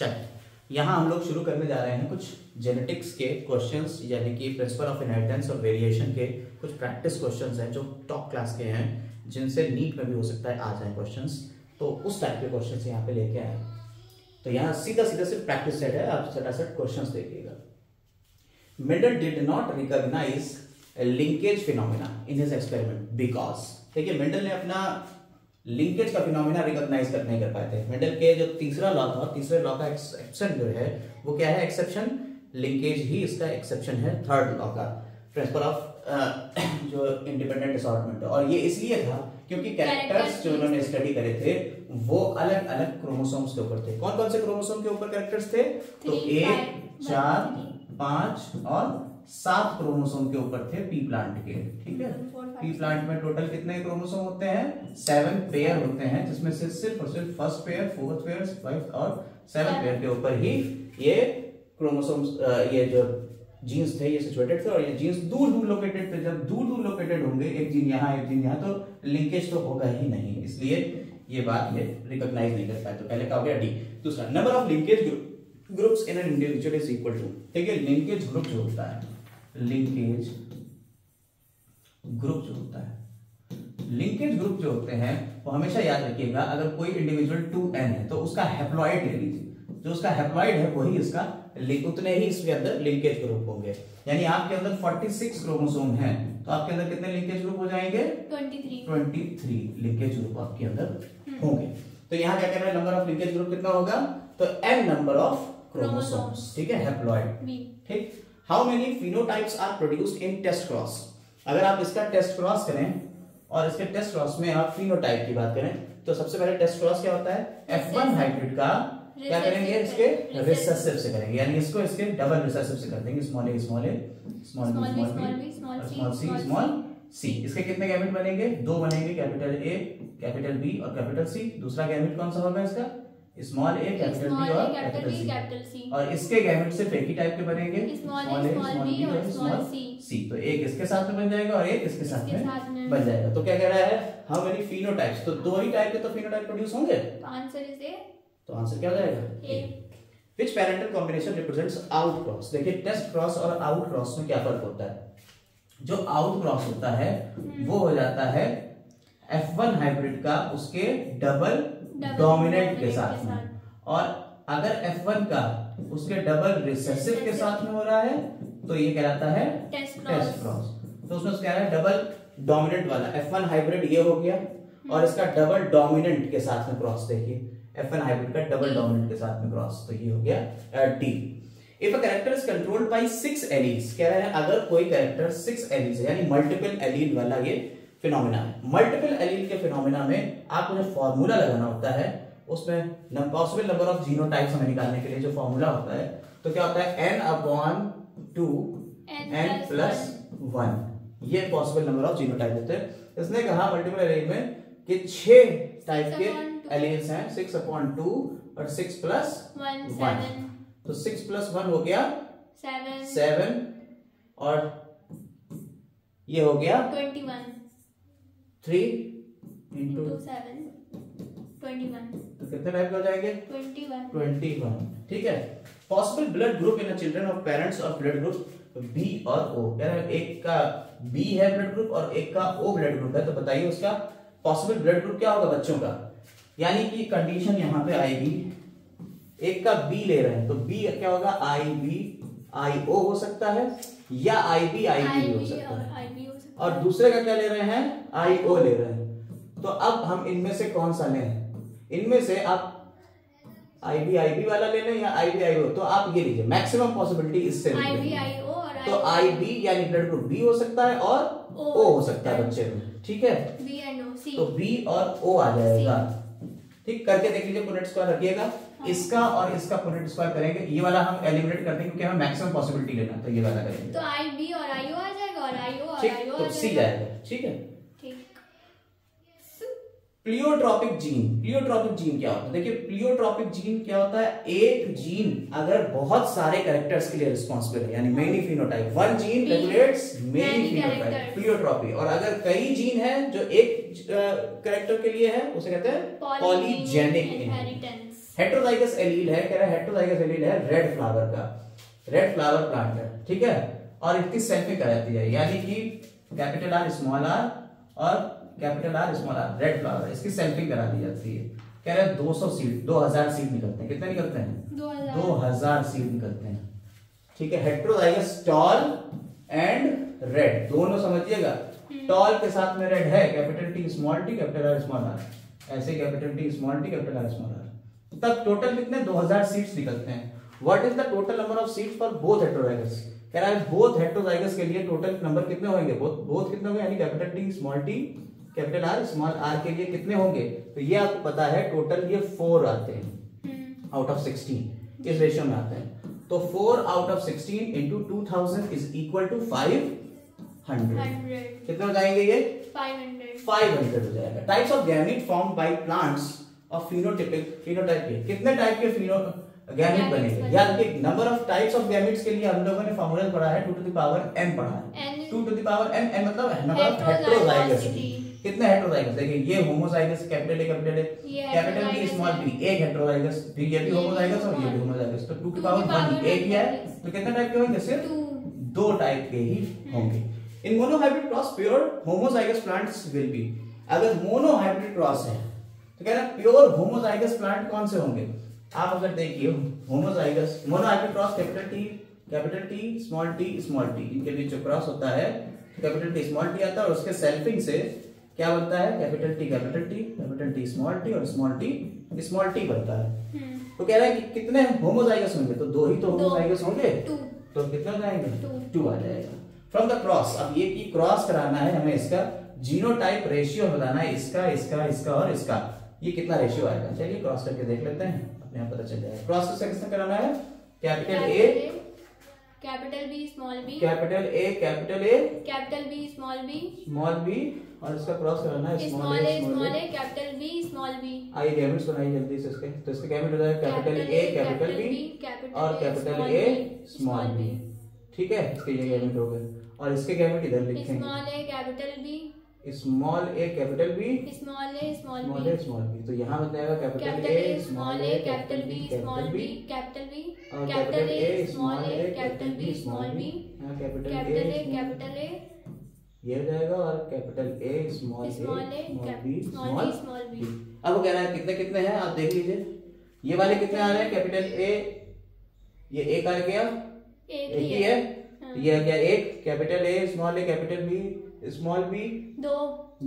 चलिए यहाँ हम लोग शुरू करने जा रहे हैं कुछ जेनेटिक्स के क्वेश्चंस, यानी कि प्रिंसिपल ऑफ इनहेरिटेंस और वेरिएशन के कुछ प्रैक्टिस क्वेश्चंस हैं जो टॉप क्लास के हैं, जिनसे नीट में भी हो सकता है आ जाए क्वेश्चंस। तो उस टाइप के क्वेश्चंस यहाँ पे लेके आए। तो यहाँ सीधा सीधा सिर्फ प्रैक्टिस सेट है, आप सटासट क्वेश्चंस देखिएगा। Mendel did not recognise linkage phenomena in his experiment because, देखिए मेंडल ने अपना लिंकेज का फिनोमेना रिकॉग्नाइज नहीं कर पाए थे। मेंडल के जो तीसरा लॉ था, तीसरे लॉ का एक्सेप्शन जो है वो क्या है, एक्सेप्शन, लिंकेज ही इसका एक्सेप्शन है थर्ड लॉ का, प्रिंसिपल ऑफ जो इंडिपेंडेंट असॉर्टमेंट। और ये इसलिए था क्योंकि कैरेक्टर्स जो उन्होंने स्टडी करे थे वो अलग अलग क्रोमोसोम्स के ऊपर थे। कौन कौन से क्रोमोसोम के ऊपर कैरेक्टर्स थे? तो 1, 4, 5 और 7 क्रोमोसोम के ऊपर थे पी प्लांट के। ठीक है, पी प्लांट में टोटल कितने क्रोमोसोम होते हैं? 7 पेयर होते हैं, जिसमें से सिर्फ और सिर्फ first pair, fourth pair, fifth और 7th पेयर के ऊपर ही ये क्रोमोसोम्स, ये जो जीन्स थे ये सिचुएटेड थे। और ये जीन्स दूर दूर लोकेटेड थे। जब दूर दूर लोकेटेड होंगे, एक जीन यहाँ एक जीन यहाँ, तो लिंकेज तो होगा ही नहीं, इसलिए ये बात ये रिकॉग्नाइज नहीं कर पाए। तो पहले का हो गया डी। दूसरा, number of linkage groups in an individual is equal to, ठीक है, लिंकेज ग्रुप जो होता है, लिंकेज ग्रुप जो होता है, लिंकेज ग्रुप जो होते हैं वो हमेशा याद रखिएगा, अगर कोई इंडिविजुअल 2n है तो उसका हैप्लॉइड ले लीजिए, जो उसका हैप्लॉइड है वही इसका, उतने ही इसके अंदर लिंकेज ग्रुप होंगे। यानी आपके अंदर 46 क्रोमोसोम हैं, तो आपके अंदर कितने लिंकेज ग्रुप हो जाएंगे? 23 लिंकेज ग्रुप आपके अंदर होंगे। तो यहाँ क्या कहना है, नंबर ऑफ लिंकेज ग्रुप कितना होगा? तो n नंबर ऑफ क्रोमोसोम्स, ठीक है, हैप्लॉइड। ठीक, how many phenotypes are produced in test cross? अगर आप इसका टेस्ट क्रॉस करें और इसके टेस्ट क्रॉस में आप फिनोटाइप की बात करें, तो सबसे पहले टेस्ट क्रॉस क्या होता है? F1 हाइब्रिड का क्या करेंगे? इसके रिसेसिव से करेंगे, यानी इसको इसके डबल रिसेसिव से कर देंगे, small a small a small b small c small c। इसके कितने गैमेट बनेंगे? 2 बनेंगे, कैपिटल A कैपिटल B और कैपिटल C। दूसरा गैमेट कौन सा होगा इसका? स्मॉल a कैपिटल B और कैपिटल C। और इसके गैमेट सिर्फ एक ही टाइप के बनेंगे, स्मॉल a स्मॉल b और स्मॉल c। तो एक इसके साथ में बन जाएगा और एक इसके साथ में बन जाएगा। तो क्या कह रहा है, हाउ मेनी फिनोटाइप्स? तो 2 ही टाइप के तो फिनोटाइप प्रोड्यूस होंगे, तो आंसर इज ए। तो आंसर क्या हो जाएगा? A. Which parental combination represents out cross? देखिए टेस्ट क्रॉस और आउट क्रॉस में क्या फर्क होता है? जो आउट क्रॉस होता है वो हो जाता है F1 हाइब्रिड का उसके डबल डोमिनेंट के साथ में, और अगर F1 का उसके डबल रिसेसिव के साथ में हो रहा है तो ये कहलाता है टेस्ट क्रॉस। तो उसमें कह रहा है डबल डोमिनेंट वाला F1 हाइब्रिड ये हो गया, और इसका डबल डोमिनेंट के साथ में क्रॉस, देखिए F1 हाइब्रिड का डबल डोमिनेंट के साथ में क्रॉस, तो ये हो गया D. If a character is controlled by 6 alleles, कह रहे हैं अगर कोई कैरेक्टर 6 एलील्स है, यानी मल्टीपल एलील वाला ये फिनोमेना है। मल्टीपल एलील के फिनोमेना में आपको जो फॉर्मूला लगाना होता है, उसमें पॉसिबल नंबर ऑफ जीनोटाइप्स हमें निकालने के लिए जो फॉर्मूला होता है, तो क्या होता है? n/2 n+1, ये पॉसिबल नंबर ऑफ जीनोटाइप होते हैं। इसने कहा मल्टीपल एलील में कि 6 टाइप के एलील्स हैं, 6/2 और 6+1, तो 6+1 हो गया 7 और ये हो गया 21, 3 into 7 21, तो कितने टाइप के हो जाएंगे? 21। ठीक है। Possible blood group in children of parents of blood group B और O, एक का B है ब्लड ग्रुप और एक का O ब्लड ग्रुप है, तो बताइए उसका पॉसिबल ब्लड ग्रुप क्या होगा बच्चों का? यानी कि कंडीशन यहां पे आएगी, एक का B ले रहे हैं तो B क्या होगा? IB IO हो सकता है, या IB IB हो सकता है, और दूसरे का क्या ले रहे हैं? IO ले रहे हैं। तो अब हम इनमें से कौन सा लें? इनमें से आप IB IB वाला ले लें या IB IO, तो आप ये लीजिए, मैक्सिमम पॉसिबिलिटी इससे IB IO, तो IB यानी ब्लड ग्रुप B हो सकता है और O हो सकता है बच्चे में, ठीक है, B and O, C। तो B और O आ जाएगा। ठीक, करके देख लीजिए, पुनेट स्क्वायर रखिएगा, इसका और इसका पुनेट स्क्वायर करेंगे, ये वाला हम एलिमिनेट करते हैं क्योंकि हमें मैक्सिमम पॉसिबिलिटी लेना है, तो ये वाला करेंगे, तो IB और IO आ जाएगा और IO और IO तो C जाएगा। ठीक है, प्लियोट्रॉपिक जीन, प्लियोट्रॉपिक जीन क्या होता है? देखिए प्लियोट्रॉपिक जीन क्या होता है? एक जीन अगर बहुत सारे कैरेक्टर्स के लिए रिस्पॉन्सिबल है, यानी many phenotype, one gene regulates many phenotype, pleiotropy. और अगर कई जीन है जो एक कैरेक्टर के लिए है, उसे कहते हैं पॉलीजेनिक इनहेरिटेंस। हेट्रोजाइगस एलील है, कह रहा है हेट्रोजाइगस एलील है रेड फ्लावर का, रेड फ्लावर प्लांट है, ठीक है, और इसकी सेल्फिंग कराती है, यानी कि कैपिटल आर स्मॉल आर और capital are small r, red flower, इसकी सेल्फिंग करा दी जाती है। कह रहे हैं 200 सीड, 2000 सीड निकलते हैं, कितने निकलते हैं? 2000 सीड निकलते हैं, ठीक है। हेट्रोजाइगस टॉल एंड रेड, दोनों समझिएगा, टॉल के साथ में रेड है, capital T small T capital are small R, ऐसे capital T small T capital are small R, तब टोटल कितने 2000 सीड्स निकलते हैं। What is the total number of seeds for both heterozygous, कह रहा है बोथ हेट्रोजाइगस के लिए टोटल नंबर कितने होंगे, बोथ कितने होंगे, यानी capital T small T capital are small r के लिए कितने होंगे, तो ये आपको पता है, टोटल ये 4 आते हैं आउट ऑफ 16, इस रेशियो में आते हैं, तो 4 out of 16 into 2000 is equal to 500, कितने हो जाएंगे ये? 500 हो जाएगा। Types of gamete form by plants of phenotypic, phenotype के कितने टाइप के गैमीट बनेंगे, याद रखिए number of types of gametes के लिए हम लोगों ने फॉर्मूला पढ़ा है 2 to the power m पढ़ा है, 2 to the power m, n मतलब नंबर ऑफ हेट्रोजाइगस, कितने हेट्रोजाइगस, देखिए ये होमोजाइगस कैपिटल ए कैपिटल बी स्मॉल बी, एक हेट्रोजाइगस, फिर ये भी होमोजाइगस और ये भी होमोजाइगस, तो 2 की पावर 1 एक ही है, तो कितने टाइप के होंगे, सिर्फ 2 टाइप के ही होंगे। In monohybrid cross pure homozygous plants will be, अगर मोनोहाइब्रिड क्रॉस है तो कह रहा है प्योर होमोजाइगस प्लांट कौन से होंगे, आप अगर देखिए homozygous monohybrid cross capital T small T इनके बीच जो क्रॉस होता है कैपिटल टी स्मॉल टी आता है, और उसके सेल्फिंग से क्या बनता है, कैपिटल टी स्मॉल टी और स्मॉल टी बनता है। तो कह रहा है कि कितने होमोजाइगस होंगे, तो 2 ही तो होमोजाइगस होंगे, तो कितना जाएंगे, 2 आ जाएगा। फ्रॉम द क्रॉस, अब ये की क्रॉस कराना है हमें, इसका जीनोटाइप रेशियो बताना है, इसका और इसका, ये कितना रेशियो आएगा, चलिए क्रॉस करके देख लेते हैं, अपने आप पता चल जाएगा। क्रॉस किससे कराना है, कैपिटल ए capital B small B, capital ए कैपिटल बी स्मॉल बी, और इसका क्रॉस कराना है स्मॉल ए कैपिटल बी स्मॉल बी। आइए गैमेट्स बनाइए जल्दी से इसके, तो इसका गैमेट हो जाएगा कैपिटल ए कैपिटल बी और कैपिटल ए स्मॉल बी, ठीक है, इसके ये गैमेट हो गए, और इसके गैमेट इधर लिखेंगे स्मॉल ए कैपिटल बी स्मॉल ए कैपिटल बी स्मॉल बी, तो यहाँ बताएगा capital A small A capital B small B capital B और capital A small A capital B small B, capital A ये हो जाएगा, और capital A small a b small b. अब वो कह रहा है कितने कितने हैं, आप देख लीजिए, ये वाले कितने आ रहे हैं, कैपिटल ए, ये एक आ गया, एक ही है, ये क्या एक, कैपिटल ए कैपिटल बी स्मॉल बी 2,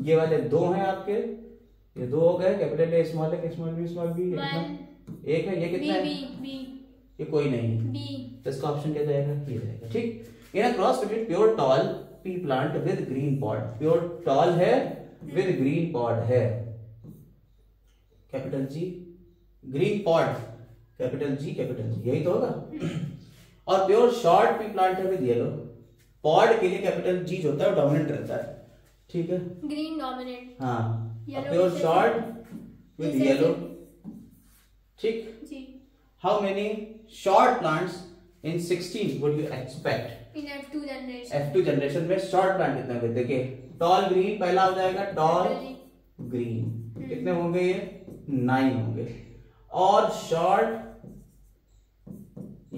ये वाले 2 हैं आपके, ये 2 हो गए, capital A small B small B एक है, ये कितना है, ये कोई नहीं है, बी, तो इसका ऑप्शन क्या जाएगा, ये जाएगा, ठीक। In a cross between pure tall pea plant with green pod, pure tall है विद ग्रीन पॉड है, capital G, green pod capital G, यही तो होगा, और प्योर शॉर्ट पी प्लांट है विद येलो पॉड के लिए कैपिटल जी जो होता है डोमिनेंट रहता है, ठीक है, ग्रीन डोमिनेंट, हाँ, प्योर शॉर्ट विद येलो, ठीक जी। How many short plants in 16 would you expect in F2 generation में शॉर्ट प्लांट कितने होंगे, देखिए टॉल ग्रीन पहला हो जाएगा, टॉल ग्रीन कितने होंगे, ये 9 होंगे, और शॉर्ट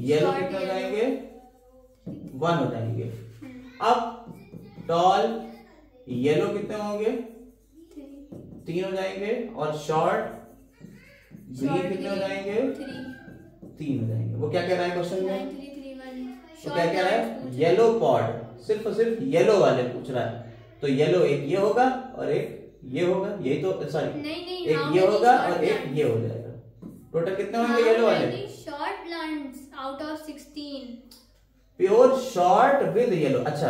येलो कितने हो जाएंगे, 1 हो जाएंगे। अब टॉल येलो कितने होंगे, 3 हो जाएंगे, और शॉर्ट ग्रीन कितने हो जाएंगे, 3 हो जाएंगे। वो क्या कह रहा है क्वेश्चन में, तो क्या कह रहा है, येलो पॉड, सिर्फ और सिर्फ येलो वाले पूछ रहा है, तो येलो एक ये होगा और एक ये होगा, यही तो सॉरी एक ये होगा और एक ये हो जाएगा, टोटल कितने होंगे येलो वाले, short plants out of 16, pure short with yellow, अच्छा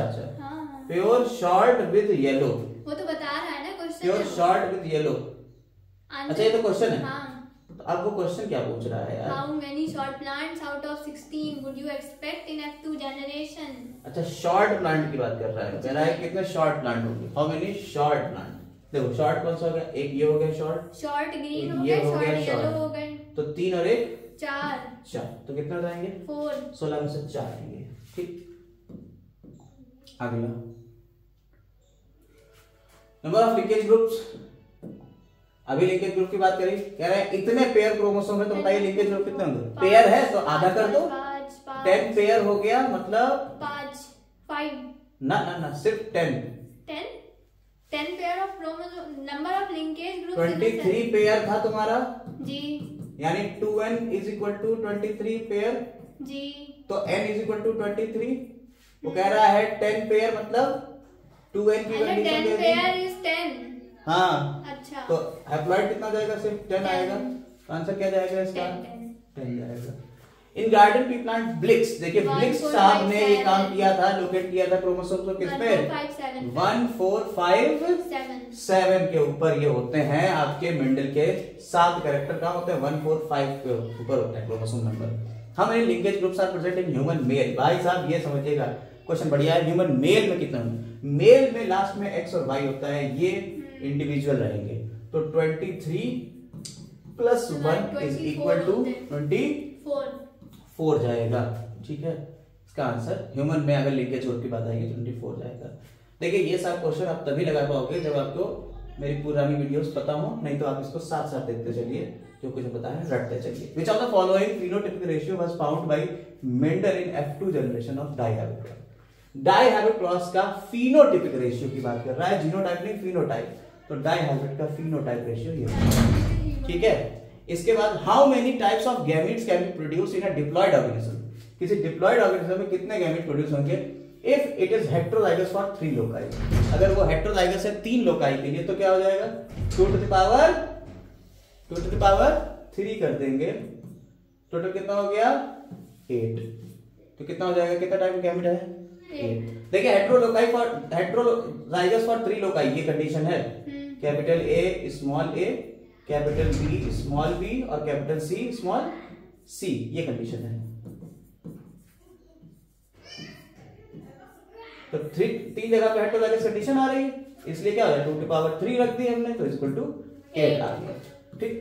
प्योर शॉर्ट विद येलो, वो तो बता रहा है ना question, pure short with yellow, अच्छा ये तो क्वेश्चन है, हाँ। तो अब वो क्वेश्चन क्या पूछ रहा है यार, how many short plants out of 16 would you expect in F2 generation, अच्छा शॉर्ट प्लांट की बात कर रहा है, कह रहा है कितने शॉर्ट प्लांट होंगे, हाउ मेनी शॉर्ट प्लांट, देखो शॉर्ट कौन सा हो गया, एक ये हो गया शॉर्ट ग्रीन हो गया, शॉर्ट येलो हो गए, तो 3 और 1 4, तो कितना हो जाएंगे 4, 16 में से 4 आएंगे, ठीक। अगला नंबर ऑफ लीकेज ग्रुप्स, अभी लिंकेज ग्रुप की बात करें, कह रहे हैं इतने पेयर क्रोमोसोम है, तो बताइए लिंकेज ग्रुप कितने होंगे? पेयर है तो आधा कर दो, 10 पेयर हो गया, मतलब 5 ना ना ना, सिर्फ 10 pair of chromosome, number of linkage group 23 pair था तुम्हारा जी, यानी 2n is equal to 23 pair जी, तो n इज इक्वल टू 23। वो कह रहा है 10 पेयर मतलब 2n की condition 10 they the. Pair is 10। हाँ, अच्छा, तो हैप्लॉइड कितना जाएगा? सिर्फ 10 आएगा। तो आंसर क्या जाएगा इसका? 10 जाएगा। इन गार्डन पी प्लांट ब्लिक्स, देखिए ब्लिक्स साहब ने ये काम किया था, लोकेट किया था क्रोमोसोम को किस पे? 1 4 5 7 के ऊपर ये होते हैं आपके मेंडल के 7 कैरेक्टर कहाँ होते हैं? 1 4 5 के ऊपर होते हैं क्रोमोसोम नंबर। हम इन linkage groups are present in human male. भाई साहब ये समझिएगा, क्वेश्चन बढ़िया है। ह्यूमन मेल में कितना? मेल में लास्ट में एक्स और वाई होता है, ये इंडिविजुअल रहेंगे। तो 23 प्लस 1 इज इक्वल टू 24 जाएगा। ठीक है, इसका आंसर ह्यूमन में अगर लिंकेज ग्रुप की बात आएगी 24 जाएगा। देखिए ये सब क्वेश्चन आप तभी लगा पाओगे जब आपको मेरी पुरानी वीडियोस पता हो, नहीं तो आप इसको साथ साथ देखते चलिए, जो कुछ बताया रटते चलिए। Which of the following phenotypic ratio was found by Mendel in F2 generation of dihybrid cross. Dihybrid cross का फिनोटाइपिक रेशियो की बात कर रहा है, जीनोटाइप नहीं फिनोटाइप। तो डाइहैबिट का फिनोटाइप रेशियो ये, ठीक है। इसके बाद how many types of gametes can be produce in a diploid organism. किसी डिप्लॉयड ऑर्गेनिज्म में कितने गैमेट प्रोड्यूस होंगे? If it is heterozygous for 3 loci, अगर वो हेटेरोजाइगस है 3 लोकाई के लिए तो क्या हो जाएगा? 2 टू द पावर 3 कर देंगे, टोटल कितना हो गया? 8। तो कितना हो जाएगा? कितना टाइप गैमेट है? 8। देखिए हेटेरोजाइगस फॉर 3 लोकाई ये कंडीशन है, capital A small A, capital B small B और कैपिटल सी स्मॉल सी, ये कंडीशन है। तो 3 जगह पे हेटेरोजाइगस कंडीशन आ रही है, इसलिए क्या हो जाए? 2 टू पावर 3 रख दी हमने, तो इक्वल टू 8 आ गया। ठीक।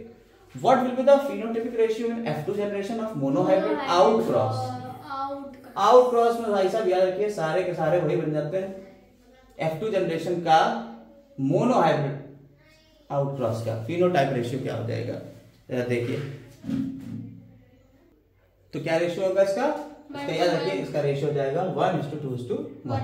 What will be the phenotypic ratio in F2 generation of monohybrid out cross? Out cross में भाई साहब याद रखिए सारे के सारे वही बन जाते हैं। F2 जनरेशन का मोनोहाइब्रिड आउट क्रॉस का फिनोटाइप रेशियो क्या हो जाएगा? देखिए तो क्या रेशियो होगा इसका याद रखिए, इसका रेशियो हो जाएगा 1:2:1।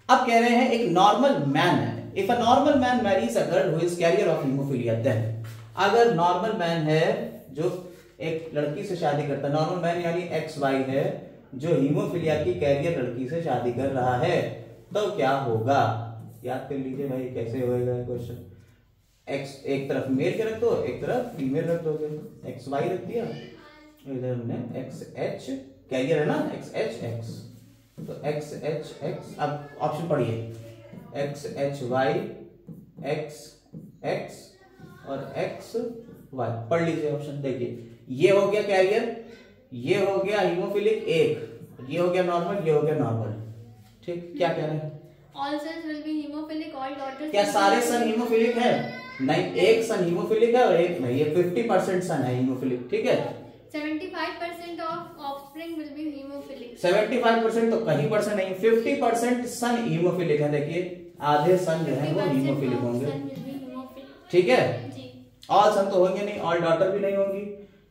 अब कह रहे हैं एक नॉर्मल मैन है, if a normal man marries a girl who is carrier of haemophilia, then अगर नॉर्मल मैन है जो एक लड़की से शादी करता है, नॉर्मल मैन यानी XY है जो हीमोफीलिया की कैरियर लड़की से शादी कर रहा है, तो क्या होगा? याद कर लीजिए भाई कैसे होएगा क्वेश्चन। एक्स एक तरफ मेल के रख दो, एक तरफ फीमेल रख दोगे, XY रख दिया, इधर हमने XH कैरियर है ना, XHX, तो XHX। अब ऑप्शन पढ़िए, XHY XX और XY पढ़ लीजिए ऑप्शन। देखिए ये हो गया कैरियर, ये हो गया हीमोफिलिक एक, ये हो गया नॉर्मल, ये हो गया नॉर्मल। ठीक, क्या कह रहे हैं? All sons will be hemophilic, all daughters क्या सारे सन हीमोफिलिक है? नहीं, एक सन हीमोफिलिक है और एक नहीं, ये 50% सन है हीमोफिलिक। ठीक है, 75% of offspring will be hemophilic. 75% तो कहीं परसेंट नहीं, 50% सन हीमोफिलिक है। देखिए आधे सन जो है वो हीमोफिलिक होंगे। ठीक है, ऑल सन तो होंगे नहीं, ऑल डॉटर भी नहीं होंगी।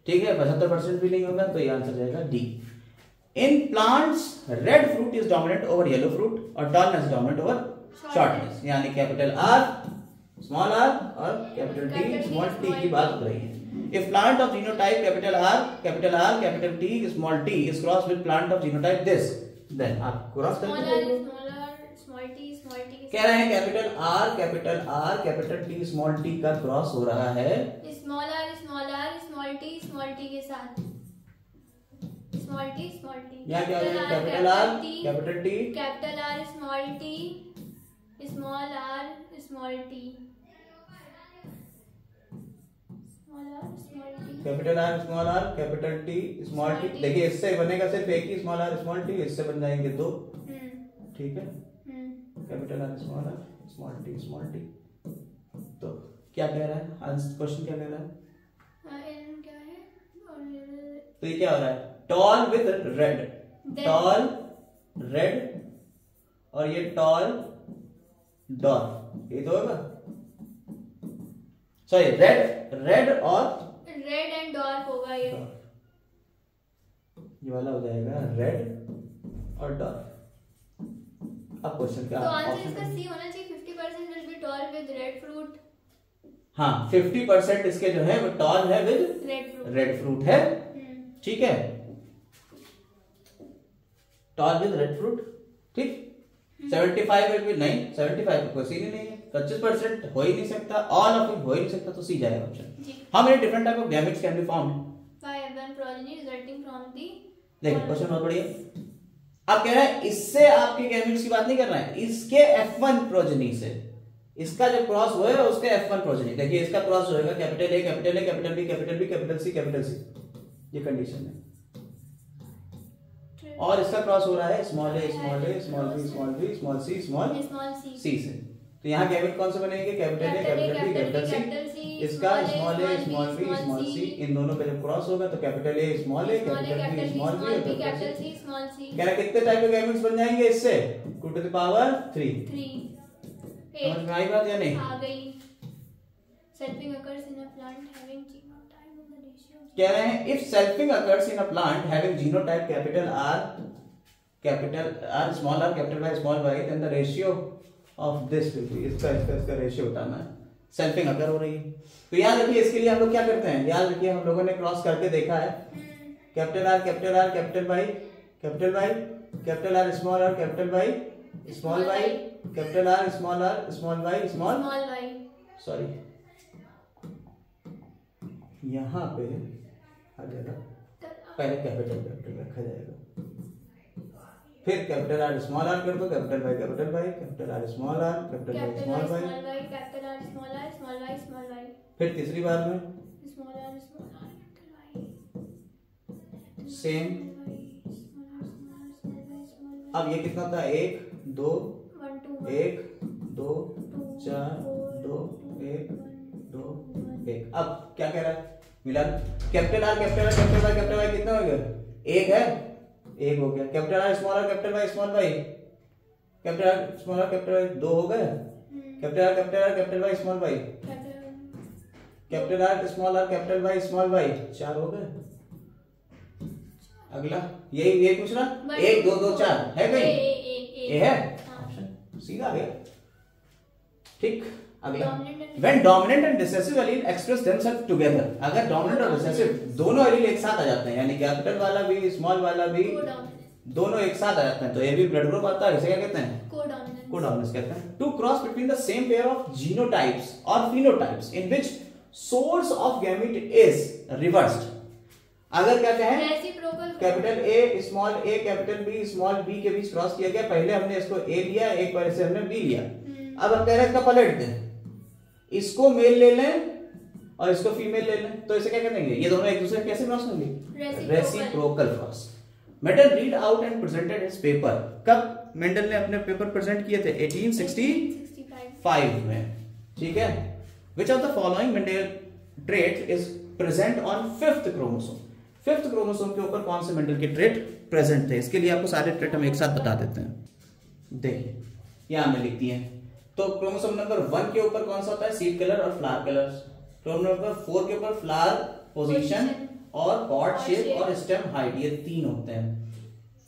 ठीक है, 75% भी नहीं होगा, तो ये आंसर जाएगा D. In plants red fruit is dominant over yellow fruit और टॉलनेस डोमिनेंट ओवर शॉर्टनेस, यानी कैपिटल आर स्मॉल आर और कैपिटल टी स्मॉल टी की बात हो रही है। If plant of genotype capital R, capital T, small t is crossed with plant of genotype this, then आप cross करके देखो। कह रहे हैं capital R, capital T, small t का क्रॉस हो रहा है स्मॉल t के साथ स्मॉल t यहाँ क्या हो गया? Capital R, capital T, capital R small t, small r small t, capital R small r, capital T small t। देखिए इससे बनेगा सिर्फ एक ही स्मॉल r स्मॉल t, इससे बन जाएंगे 2। ठीक है, capital R small t small t। तो क्या कह रहा है आंसर? क्वेश्चन क्या कह रहा है? तो ये क्या हो रहा है? Tall with red, tall red और ये टॉल डॉर, ये तो होगा। सॉरी रेड और रेड एंड डार्क होगा ये वाला हो जाएगा रेड और डार्क। अब क्वेश्चन क्या तो आंसर इसका सी होना चाहिए 50% will be toll with red fruit. हाँ 50% इसके जो है वो टॉल है विद रेड फ्रूट है, ठीक है, टॉल विद रेड फ्रूट, ठीक। 75 विल बी नहीं, 75 तो कोई सी नहीं है, 25% हो ही नहीं सकता, ऑल ऑफ इट हो ही नहीं सकता, तो सी जाएगा option. How many different type of gametes can be found by one progeny resulting from the. देखो क्वेश्चन बहुत बढ़िया। अब कह रहा है इससे आपके गैमेट्स की बात नहीं कर रहा है, इसके F1 प्रोजेनी से, इसका जो क्रॉस हुआ है उसके F1 प्रोजेनी। देखिए इसका क्रॉस होएगा कैपिटल ए कैपिटल ए capital B capital B capital C capital C, ये कंडीशन है। और इसका क्रॉस हो रहा है small a small B small B small c से। तो यहाँ गैमेट कौन से बनेंगे, कैपिटल ए कैपिटल बी कैपिटल सी। इसका small a small B small c, इन दोनों पे जब क्रॉस होगा तो capital A small A capital B small B और कैपिटल सी स्मॉल सी। कह रहा कितने टाइप के गैमेट्स बन जाएंगे इससे, 2 to the power 3। समझ में आई बात या नहीं? आ गई। Selfing occurs in a plant having genotype in the ratio. कह रहे हैं if selfing occurs in a plant having genotype capital R small r capital Y then the ratio of this will be, इसका रेशियो बताना है। Selfing अकर हो रही है तो याद रखिए इसके लिए हम लोग क्या करते हैं, याद रखिए हम लोगों ने क्रॉस करके देखा है, capital R capital Y capital R small r capital Y small y capital R small y small y, sorry यहाँ पे आ जाएगा, पहले कैपिटल रखा जाएगा, फिर कैपिटल R स्मॉल r कर दो, capital Y capital R small r capital Y small y, फिर तीसरी बार में सेम। अब ये कितना था, 1 2 1 2 4 2 1 2 1। अब क्या कह रहा है, मिलान कैपिटल R कैपिटल Y कितना हो गया, 1 है, 1 हो गया। Capital R small r capital Y small y capital R small r capital Y 2 हो गए। Capital R capital Y small y capital R small r capital Y small y 4 हो गए। अगला यही पूछ रहा, 1 2 2 4 है कहीं, ये है ऑप्शन सीधा आ गया, ठीक। अगला when dominant and recessive allele express themselves together, अगर dominant और recessive दोनों एलील एक साथ आ जाते हैं, यानी कैपिटल वाला भी स्मॉल वाला भी दोनों एक साथ आ जाते हैं, तो ये भी ब्लड ग्रुप आता है, इसे क्या कहते हैं, कोडोमिनेंस कहते हैं। To cross between the same pair of genotypes और phenotypes in which source of gamete is reversed. अगर क्या कहें, कैपिटल ए कैपिटल बी स्मॉल बी के बीच क्रॉस किया गया, पहले हमने इसको ए लिया, एक बार से हमने बी लिया, अब हम कह रहे हैं इसका पलट दें, इसको मेल ले लें और इसको फीमेल ले लें, तो इसे क्या करेंगे, ये दोनों एक दूसरे कैसे क्रॉस होंगे, reciprocal cross. Mendel read out and presented his paper, कब मेंडल ने अपने पेपर प्रेजेंट किए थे, 1865 में, ठीक है। विच of the following Mendel trait is present on 5th chromosome, 5th chromosome के ऊपर कौन से मेंडल के ट्रेट प्रेजेंट थे, इसके लिए आपको सारे ट्रेट हम एक साथ बता देते हैं। देखिए यहां में लिखती है, तो क्रोमोसोम नंबर 1 के ऊपर कौन सा होता है, सीड कलर और फ्लावर कलर। क्रोमोसोम नंबर 4 के ऊपर फ्लावर पोजीशन और पॉड शेप और स्टेम हाइट, ये 3 होते हैं।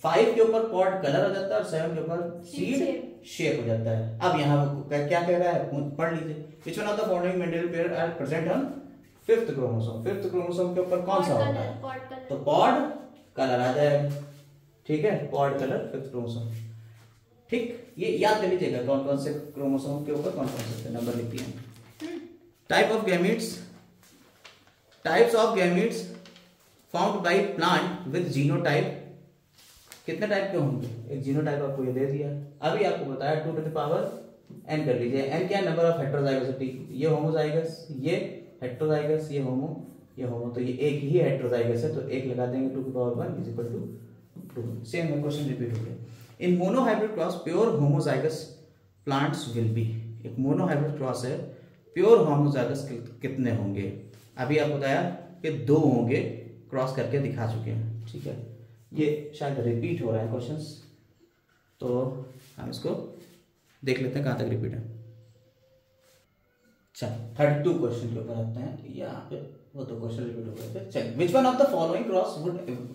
5 के ऊपर पॉड कलर हो जाता है और 7 के ऊपर सीड शेप हो जाता है। अब यहाँ क्या कह रहा है, पढ़ लीजिए, which one of the following Mendel pair are present on 5th chromosome, 5th chromosome के ऊपर कौन सा होता है, तो पॉड कलर आ जाएगा, ठीक है, पॉड कलर 5th क्रोमोसोम, ठीक। ये याद कर लीजिएगा कौन कौन से क्रोमोसोम के ऊपर कौन कौन से नंबर लिखती हैं। Type of gametes, types of gametes found by plant with genotype, कितने टाइप के होंगे, एक जीनोटाइप आपको ये दे दिया, अभी आपको बताया 2 to the power n कर लीजिए। n क्या, नंबर ऑफ हेटेरोजाइगोसिटी, ये होमोजाइगस, ये हेटेरोजाइगस, ये होमो, तो ये एक ही हेटेरोजाइगस है, तो 1 लगा देंगे, 2 to the power 1 is equal to 2। Same question repeat हो गया। In monohybrid cross pure homozygous plants will be, एक मोनोहाइब्रिड क्रॉस है, प्योर होमोजाइगस कितने होंगे, अभी आपको बताया कि 2 होंगे, क्रॉस करके दिखा चुके हैं, ठीक है। ये शायद रिपीट हो रहा है क्वेश्चंस, तो हम इसको देख लेते हैं कहां तक रिपीट है। चल 32 क्वेश्चन के ऊपर आते हैं। यहाँ पे वो तो क्वेश्चन रिपीट हो गए थे। चल विच one of the following cross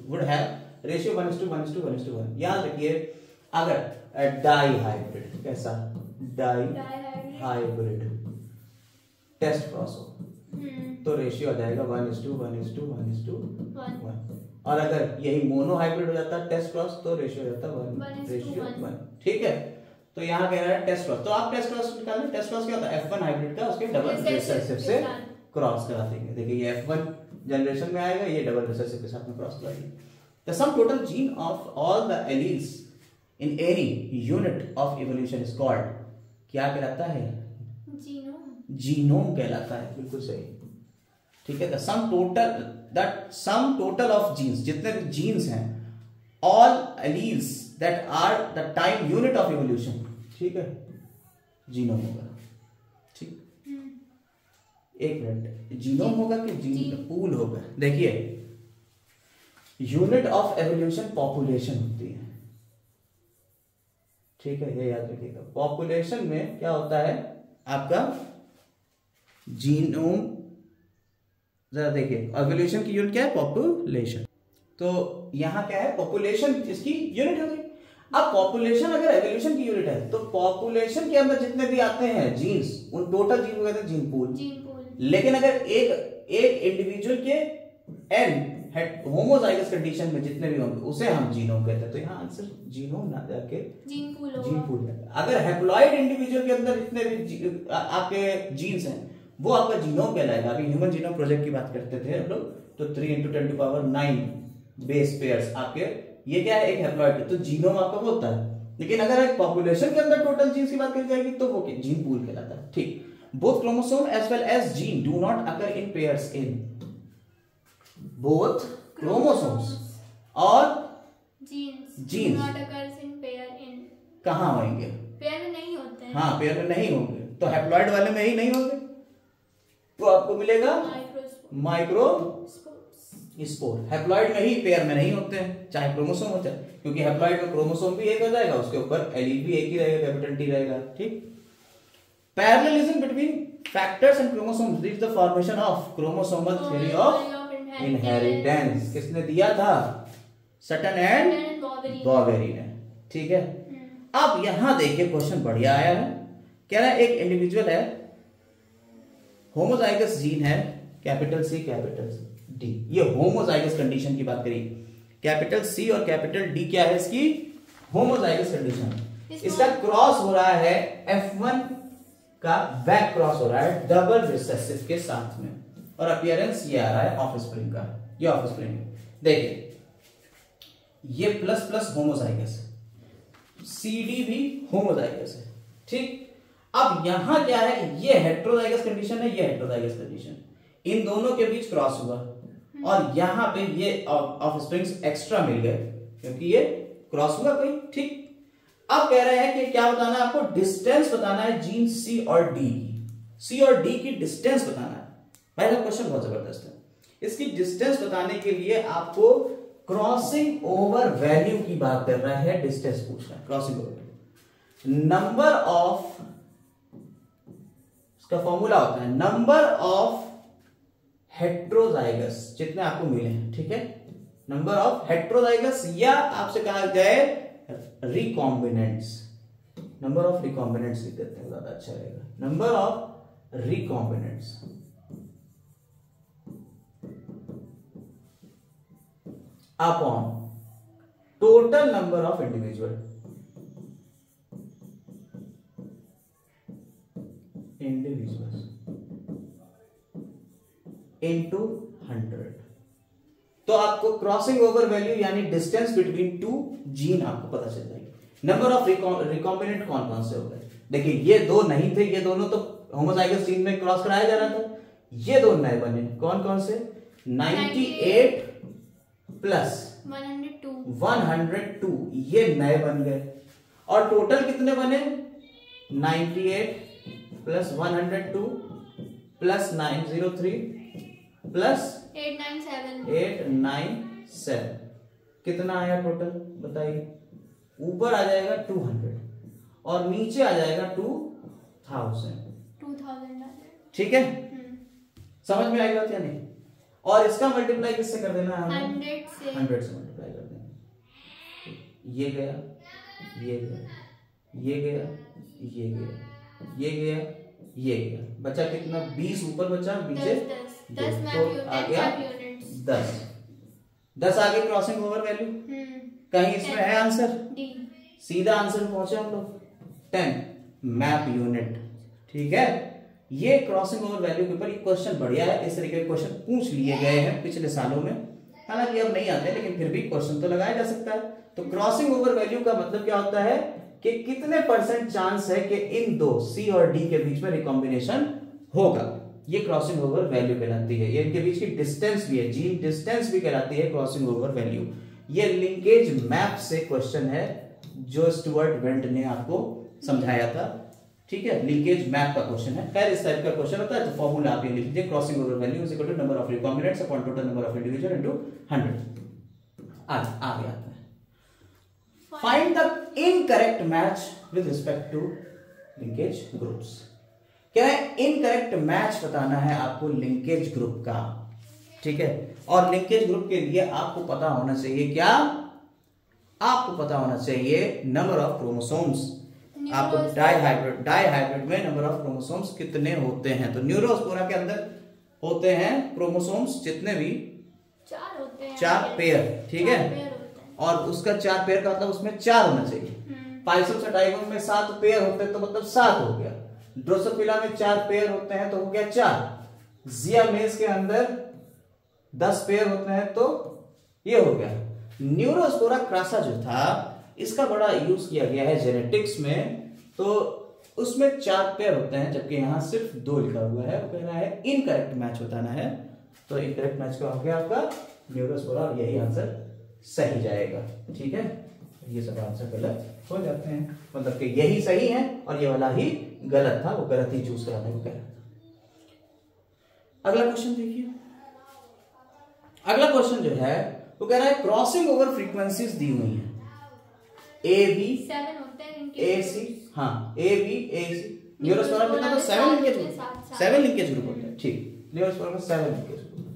would have ratio 1:1:1:1। याद रखिए अगर डाई हाइब्रिड, कैसा डाई हाइब्रिड टेस्ट क्रॉस हो तो रेशियो आ जाएगा 1:1:1:1। और अगर यही मोनो हाइब्रिड हो जाता है टेस्ट क्रॉस तो रेशियो हो जाता है 1:1। ठीक है, तो यहाँ कह रहा है टेस्ट क्रॉस, तो आप टेस्ट क्रॉस निकालें। टेस्ट क्रॉस क्या होता है F1 हाइब्रिड का उसके डबल रिसेसिव से क्रॉस करा देंगे। देखिए ये F1 जनरेशन में आएगा, ये डबल रिसेसिव के साथ में क्रॉस कराएंगे। The sum total gene of all the alleles in any unit of evolution is called, क्या कहलाता है? जीनोम कहलाता है। बिल्कुल सही। ठीक है, the sum total of genes, जितने भी जीन्स हैं, all alleles that are the time unit of evolution, ठीक है, जीनोम होगा। ठीक, एक मिनट, जीनोम होगा कि जीन पूल होगा? देखिए यूनिट ऑफ एवोल्यूशन पॉपुलेशन होती है, ठीक है, ये याद रखिएगा। पॉपुलेशन में क्या होता है आपका जीनोम, जरा देखिए एवोल्यूशन की यूनिट क्या है? पॉपुलेशन। तो यहां क्या है? पॉपुलेशन इसकी यूनिट हो गई। अब पॉपुलेशन अगर एवोल्यूशन की यूनिट है तो पॉपुलेशन के अंदर जितने भी आते हैं जीन्स, उन टोटल जीन को कहते हैं जीन पूल। लेकिन अगर एक इंडिविजुअल के एन होमोजाइगस कंडीशन में जितने भी होंगे उसे हम जीनोम कहते हैं। तो यहाँ आंसर जीनोम ना जाके जीन पूल है। अगर हैप्लॉइड इंडिविजुअल के अंदर जितने भी आपके जीन्स हैं वो आपका जीनोम कहलाएगा। अभी ह्यूमन जीनोम प्रोजेक्ट की बात करते थे हम लोग, तो 3 × 10⁹ बेस पेयर्स आपके, ये क्या है? एक हैप्लॉइड। तो जीनोम आपका वो होता है। लेकिन अगर एक पॉपुलेशन के अंदर टोटल जीन्स की बात करी जाएगी तो वो जीन पूल कहलाता है। ठीक, both chromosome as well as gene do not occur in pairs in both chromosomes और genes not occurs in pair in, कहां होंगे? पेयर में नहीं होते हैं। हाँ, पेयर में नहीं होंगे। तो हैप्लॉइड वाले में ही नहीं होंगे, तो आपको मिलेगा माइक्रोस्पोर। हैप्लॉइड में ही, पेयर में नहीं होते हैं, चाहे क्रोमोसोम होता है, क्योंकि हैप्लॉइड में क्रोमोसोम भी एक हो जाएगा, उसके ऊपर एलील भी एक ही रहेगा, कैपिटल टी रहेगा। ठीक, parallelism between factors and chromosomes leads the formation of chromosomal theory of inheritance. किसने दिया था? सटन एंड बॉवेरी ने। ठीक है, अब यहां देखिए क्वेश्चन बढ़िया आया है। कह रहा है एक इंडिविजुअल है, होमोजाइगस जीन है, कैपिटल सी कैपिटल डी। ये होमोजाइगस कंडीशन की बात करी, कैपिटल सी और कैपिटल डी क्या है इसकी? Homozygous condition. इसका क्रॉस हो रहा है F1 का बैक क्रॉस हो रहा है डबल रिसेसिव के साथ में, और अपीयरेंस ये आ रहा है ऑफस्प्रिंग का। ये ऑफस्प्रिंग देखिए, ये प्लस प्लस होमोजाइगस, CD भी होमोजाइगस है। ठीक, अब यहां क्या है? ये हेटेरोजाइगस कंडीशन है, ये हेटेरोजाइगस कंडीशन, इन दोनों के बीच क्रॉस हुआ और यहां पे ये ऑफस्प्रिंग्स एक्स्ट्रा मिल गए क्योंकि ये क्रॉस हुआ कोई। ठीक, अब कह रहे हैं कि क्या बताना है आपको? डिस्टेंस बताना है जीन सी और डी की। सी और डी की डिस्टेंस बताना है। पहला क्वेश्चन बहुत जबरदस्त है। इसकी डिस्टेंस बताने के लिए आपको क्रॉसिंग ओवर वैल्यू की बात कर रहा है, डिस्टेंस पूछ रहा है, क्रॉसिंग ओवर। नंबर ऑफ, इसका फॉर्मूला होता है नंबर ऑफ हेट्रोजाइगस, जितने आपको मिले हैं। ठीक है, नंबर ऑफ हेट्रोजाइगस, या आपसे कहा जाए रिकॉम्बिनेंट्स, नंबर ऑफ रिकॉम्बिनेंट्स लिख देते हैं, ज्यादा अच्छा रहेगा। Number of recombinants upon total number of individual into 100। तो आपको क्रॉसिंग ओवर वैल्यू यानी डिस्टेंस बिटवीन टू जीन आपको पता चल जाएगी। नंबर ऑफ रिकॉम्बिनेंट कौन कौन से हो गए? देखिए ये दो नहीं थे, ये दोनों तो होमोजाइगस जीन में क्रॉस कराया जा रहा था। ये दो नए बने, कौन कौन से? 98 प्लस 102, ये नए बन गए। और टोटल कितने बने? 98 प्लस 102 प्लस 903 प्लस 897, कितना आया टोटल बताइए? ऊपर आ जाएगा 200 और नीचे आ जाएगा 2000। ठीक है, समझ में आई बात या नहीं? और इसका मल्टीप्लाई किससे कर देना है? 100 से 100 से मल्टीप्लाई कर देना। ये गया, ये गया, ये गया, ये गया, ये गया, ये गया, बचा कितना? 20 ऊपर बचा, नीचे 10 तो आ गया 10। 10 आगे क्रॉसिंग ओवर वैल्यू कहीं इसमें है आंसर? डी। सीधा आंसर पहुंचे हम लोग 10 मैप यूनिट। ठीक है, ये क्रॉसिंग ओवर वैल्यू के ऊपर ये क्वेश्चन बढ़िया है, इस तरीके के क्वेश्चन पूछ लिए गए हैं पिछले सालों में, हालांकि अब नहीं आते लेकिन फिर भी क्वेश्चन तो लगाया जा सकता है। तो क्रॉसिंग ओवर वैल्यू का मतलब क्या होता है कि कितने % चांस है कि इन दो सी और डी के बीच में रिकॉम्बिनेशन होगा, ये क्रॉसिंग ओवर वैल्यू कहलाती है। ये इनके बीच की डिस्टेंस भी है, जीन डिस्टेंस भी कहलाती है क्रॉसिंग ओवर वैल्यू। ये लिंकेज मैप से क्वेश्चन है जो स्टुअर्ट वेंट ने आपको समझाया था। ठीक है, लिंकेज मैप का क्वेश्चन है। खैर इस टाइप का क्वेश्चन होता है तो फॉर्मूला आप ये लिख लीजिए, crossing over value is equal to number of recombinants upon total number of individual into 100। आगे आता है find the incorrect match with respect to linkage groups. क्या है? इनकरेक्ट मैच बताना है आपको लिंकेज ग्रुप का। ठीक है, और लिंकेज ग्रुप के लिए आपको पता होना चाहिए क्या? आपको पता होना चाहिए नंबर ऑफ क्रोमोसोम्स। आपको डाइहाइब्रिड में नंबर ऑफ क्रोमोसोम्स कितने होते हैं? तो न्यूरोस्पोरा के अंदर होते हैं क्रोमोसोम्स जितने भी 4 होते हैं, 4 पेयर। ठीक है, और उसका 4 पेयर का मतलब उसमें 4 होना चाहिए। पाइसम से डाइगोन में 7 पेयर होते हैं तो मतलब 7 हो गया। ड्रोसोफिला में 4 पेयर होते हैं तो हो गया 4। जियामेस के अंदर 10 पेयर होते हैं तो ये हो गया। न्यूरोस्पोरा क्रासा जो था इसका बड़ा यूज किया गया है जेनेटिक्स में, तो उसमें 4 पेयर होते हैं जबकि यहां सिर्फ 2 लिखा हुआ है। वो कह रहा है इनकरेक्ट मैच बताना है, तो इनकरेक्ट मैच का हो गया आपका न्यूरोस्पोरा, और यही आंसर सही जाएगा। ठीक है, ये सब आंसर गलत हो जाते हैं, मतलब कि यही सही है और ये वाला ही गलत था, वो गलत ही चूज कराने को कह रहा था। अगला क्वेश्चन देखिए। अगला क्वेश्चन जो है वो कह रहा है क्रॉसिंग ओवर फ्रीक्वेंसीज दी हुई है ए बी 7 होते हैं ए सी। हाँ, ए बी ए सी। न्यूरोस्पोरा में तो 7 लिंकेज ग्रुप, 7 लिंकेज ग्रुप होते हैं। ठीक, न्यूरोस्पोरा में 7 लिंकेज ग्रुप,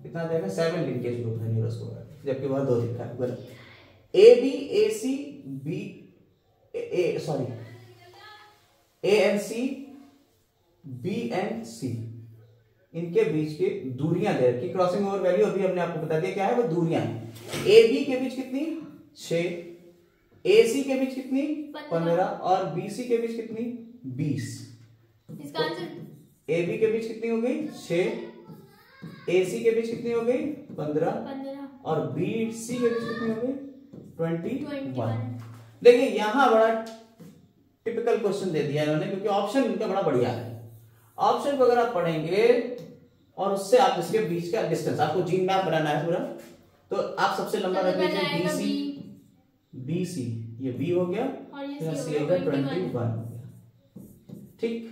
कितना देगा? 7 लिंकेज ग्रुप है न्यूरोस्पोरा, जबकि वहां 2 लिखा है, गलत। A B A C B A sorry A and C B and C, इनके बीच की दूरियां दे रखी। क्रॉसिंग ओवर वैल्यू अभी हमने आपको बता दिया क्या है, वो दूरियां। ए बी के बीच कितनी? 6। ए सी के बीच कितनी? 15। और बी सी के बीच कितनी? 20। इसका आंसर ए बी के बीच कितनी हो गई? 6। ए सी के बीच कितनी हो गई? 15। और बी सी के बीच कितनी हो गई? 21। देखिए यहां बड़ा टिपिकल क्वेश्चन दे दिया इन्होंने, क्योंकि ऑप्शन इनका बड़ा बढ़िया है। ऑप्शन को अगर आप पढ़ेंगे और उससे आप इसके बीच का डिस्टेंस, आपको जीन मैप बनाना है पूरा, तो आप सबसे लंबा रख लीजिए बी सी। बी सी, ये बी हो गया और ये सी हो गया 21 हो गया। ठीक,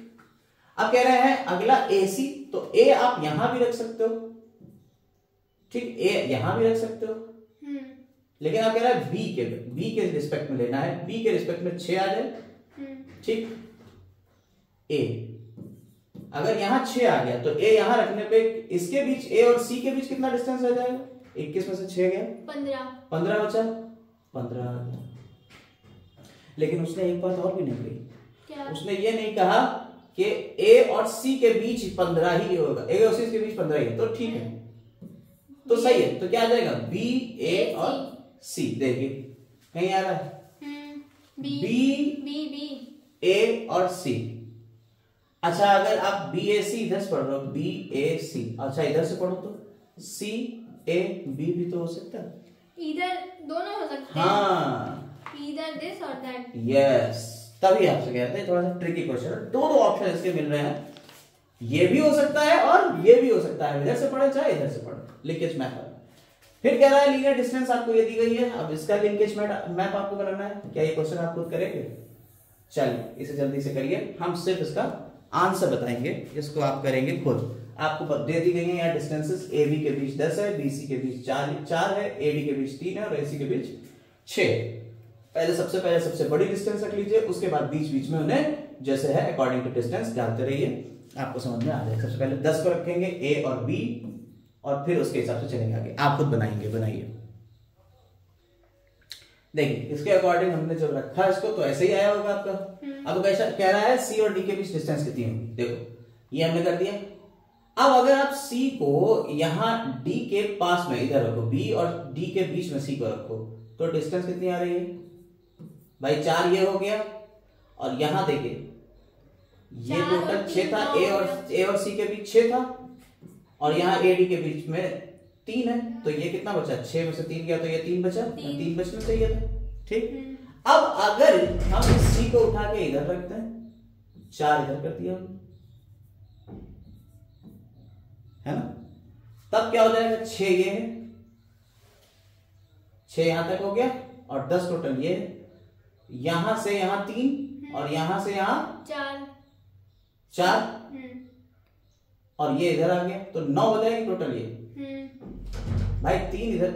अब कह रहे हैं अगला ए सी, तो ए आप यहां भी रख सकते हो। ठीक, ए यहां भी रख सकते हो, लेकिन आप कह रहा है बी के रिस्पेक्ट में लेना है। बी के रिस्पेक्ट में 6 आ जाए। ठीक, ए अगर यहां 6 आ गया तो ए यहां रखने पे इसके बीच, ए और सी के बीच कितना डिस्टेंस रह जाएगा? 21 में से 6 गया 15 बचा, 15 आ गया। लेकिन उसने एक बात और भी नहीं कही, उसने ये नहीं कहा कि ए और सी के बीच 15 ही होगा, ए और सी के बीच 15 ही है, तो ठीक है, तो सही है। तो क्या आ जाएगा? बी ए और सी। देखिए कहीं आ रहा है बी ए और सी। अच्छा, अगर आप बी ए सी इधर से पढ़ रहे हो, बी ए सी, अच्छा इधर से पढ़ो तो सी ए बी भी तो हो सकता है, इधर दोनों हो सकते हैं। हाँ, इधर दिस और दैट। यस, तभी आपसे कहते हैं थोड़ा सा ट्रिकी क्वेश्चन। दो ऑप्शन इसके मिल रहे हैं, ये भी हो सकता है और ये भी हो सकता है, इधर से पढ़े चाहे इधर से पढ़े, लिंकेज मैप। फिर कह रहा है लीनियर डिस्टेंस आपको ये दी गई है, अब इसका लिंकेज मैप आपको बनाना है। क्या ये क्वेश्चन आप खुद करेंगे? चलिए इसे जल्दी से करिए, हम सिर्फ इसका आंसर बताएंगे, इसको आप करेंगे खुद। आपको दे दी गई है यहाँ डिस्टेंसेस, ए बी के बीच 10 है, बी सी के बीच 4 है, ए डी के बीच 3 है और ए सी के बीच 6। पहले सबसे बड़ी डिस्टेंस रख लीजिए, उसके बाद बीच बीच में उन्हें जैसे है अकॉर्डिंग टू डिस्टेंस डालते रहिए। आपको समझ में आ जाएगा। सबसे पहले 10 को रखेंगे ए और बी, और फिर उसके हिसाब से चलेंगे आगे। आप खुद बनाएंगे, बनाइए। देखिए इसके अकॉर्डिंग हमने जब रखा इसको तो ऐसे ही आया होगा आपका। अब कैसा कह रहा है सी और डी के बीच डिस्टेंस कितनी होगी, देखो ये हमने कर दिया। अब अगर आप सी को यहां डी के पास में इधर रखो, बी और डी के बीच में सी को रखो, तो डिस्टेंस कितनी आ रही है भाई, 4 ये हो गया। और यहां देखिए ये टोटल 6 था, ए और सी के बीच 6 था, और यहाँ ए डी के बीच में 3 है, तो ये कितना बचा, 6 में से 3 गया तो ये 3 बचा, 3 बचना चाहिए था। ठीक, अब अगर हम इस सी को उठा के इधर रखते हैं, 4 इधर कर दिया है ना, तब क्या हो जाएगा, 6 ये है, 6 यहां तक हो गया, और 10 टोटल ये है, यहां से यहां 3 और यहां से यहां 4 और ये इधर आ गया, तो 9 हो जाएगी टोटल ये भाई। 3 इधर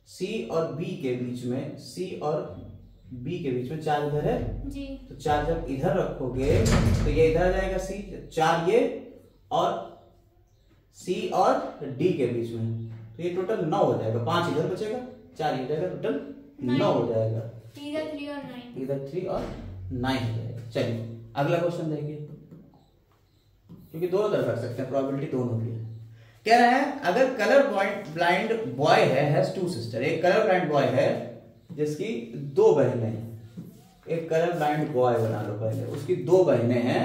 सी और बी के बीच में, सी और बी के बीच में 4 इधर है जी, तो 4 जब इधर रखोगे तो ये इधर आ जाएगा सी, 4 ये और सी और डी के बीच में, तो ये टोटल 9 हो जाएगा। 5 इधर बचेगा, 4 ये जाएगा, टोटल 9 हो जाएगा। इधर 3 और 9, इधर 3 और 9 हो जाएगा। चलिए अगला क्वेश्चन देखिए, क्योंकि दोनों तरफ रख सकते हैं, प्रोबेबिलिटी दोनों की है। कह रहा है अगर कलर ब्लाइंड बॉय है, हैज 2 सिस्टर, एक कलर ब्लाइंड बॉय है जिसकी 2 बहनें हैं। एक कलर ब्लाइंड बॉय बना लो पहले, उसकी 2 बहनें हैं,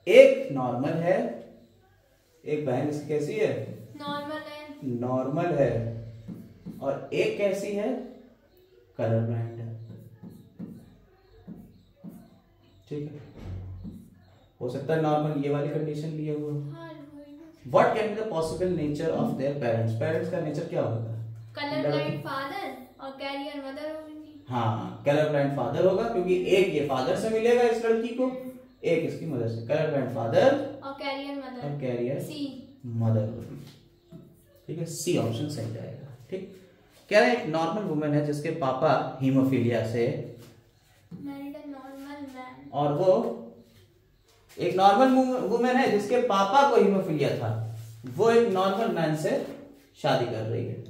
एक नॉर्मल है, एक बहन इसकी कैसी है, नॉर्मल है, और एक कैसी है, कलर ब्लाइंड है। ठीक है, हो सकता है नॉर्मल ये वाली कंडीशन लिए हुआ। What can be the possible nature of their parents? Parents का नेचर क्या होगा, कलर ब्लाइंड फादर और कैरियर मदर होगी। हाँ, कलर ब्लाइंड फादर होगा, क्योंकि एक ये फादर से मिलेगा इस लड़की को, एक इसकी मदर से। कलर ब्लाइंड फादर और कैरियर सी मदर होगी। ठीक है, सी ऑप्शन सही जाएगा। ठीक, कह रहे हैं एक नॉर्मल वुमेन है जिसके पापा हीमोफीलिया से, और वो एक नॉर्मल वुमेन है जिसके पापा को हीमोफीलिया था, वो एक नॉर्मल मैन से शादी कर रही है।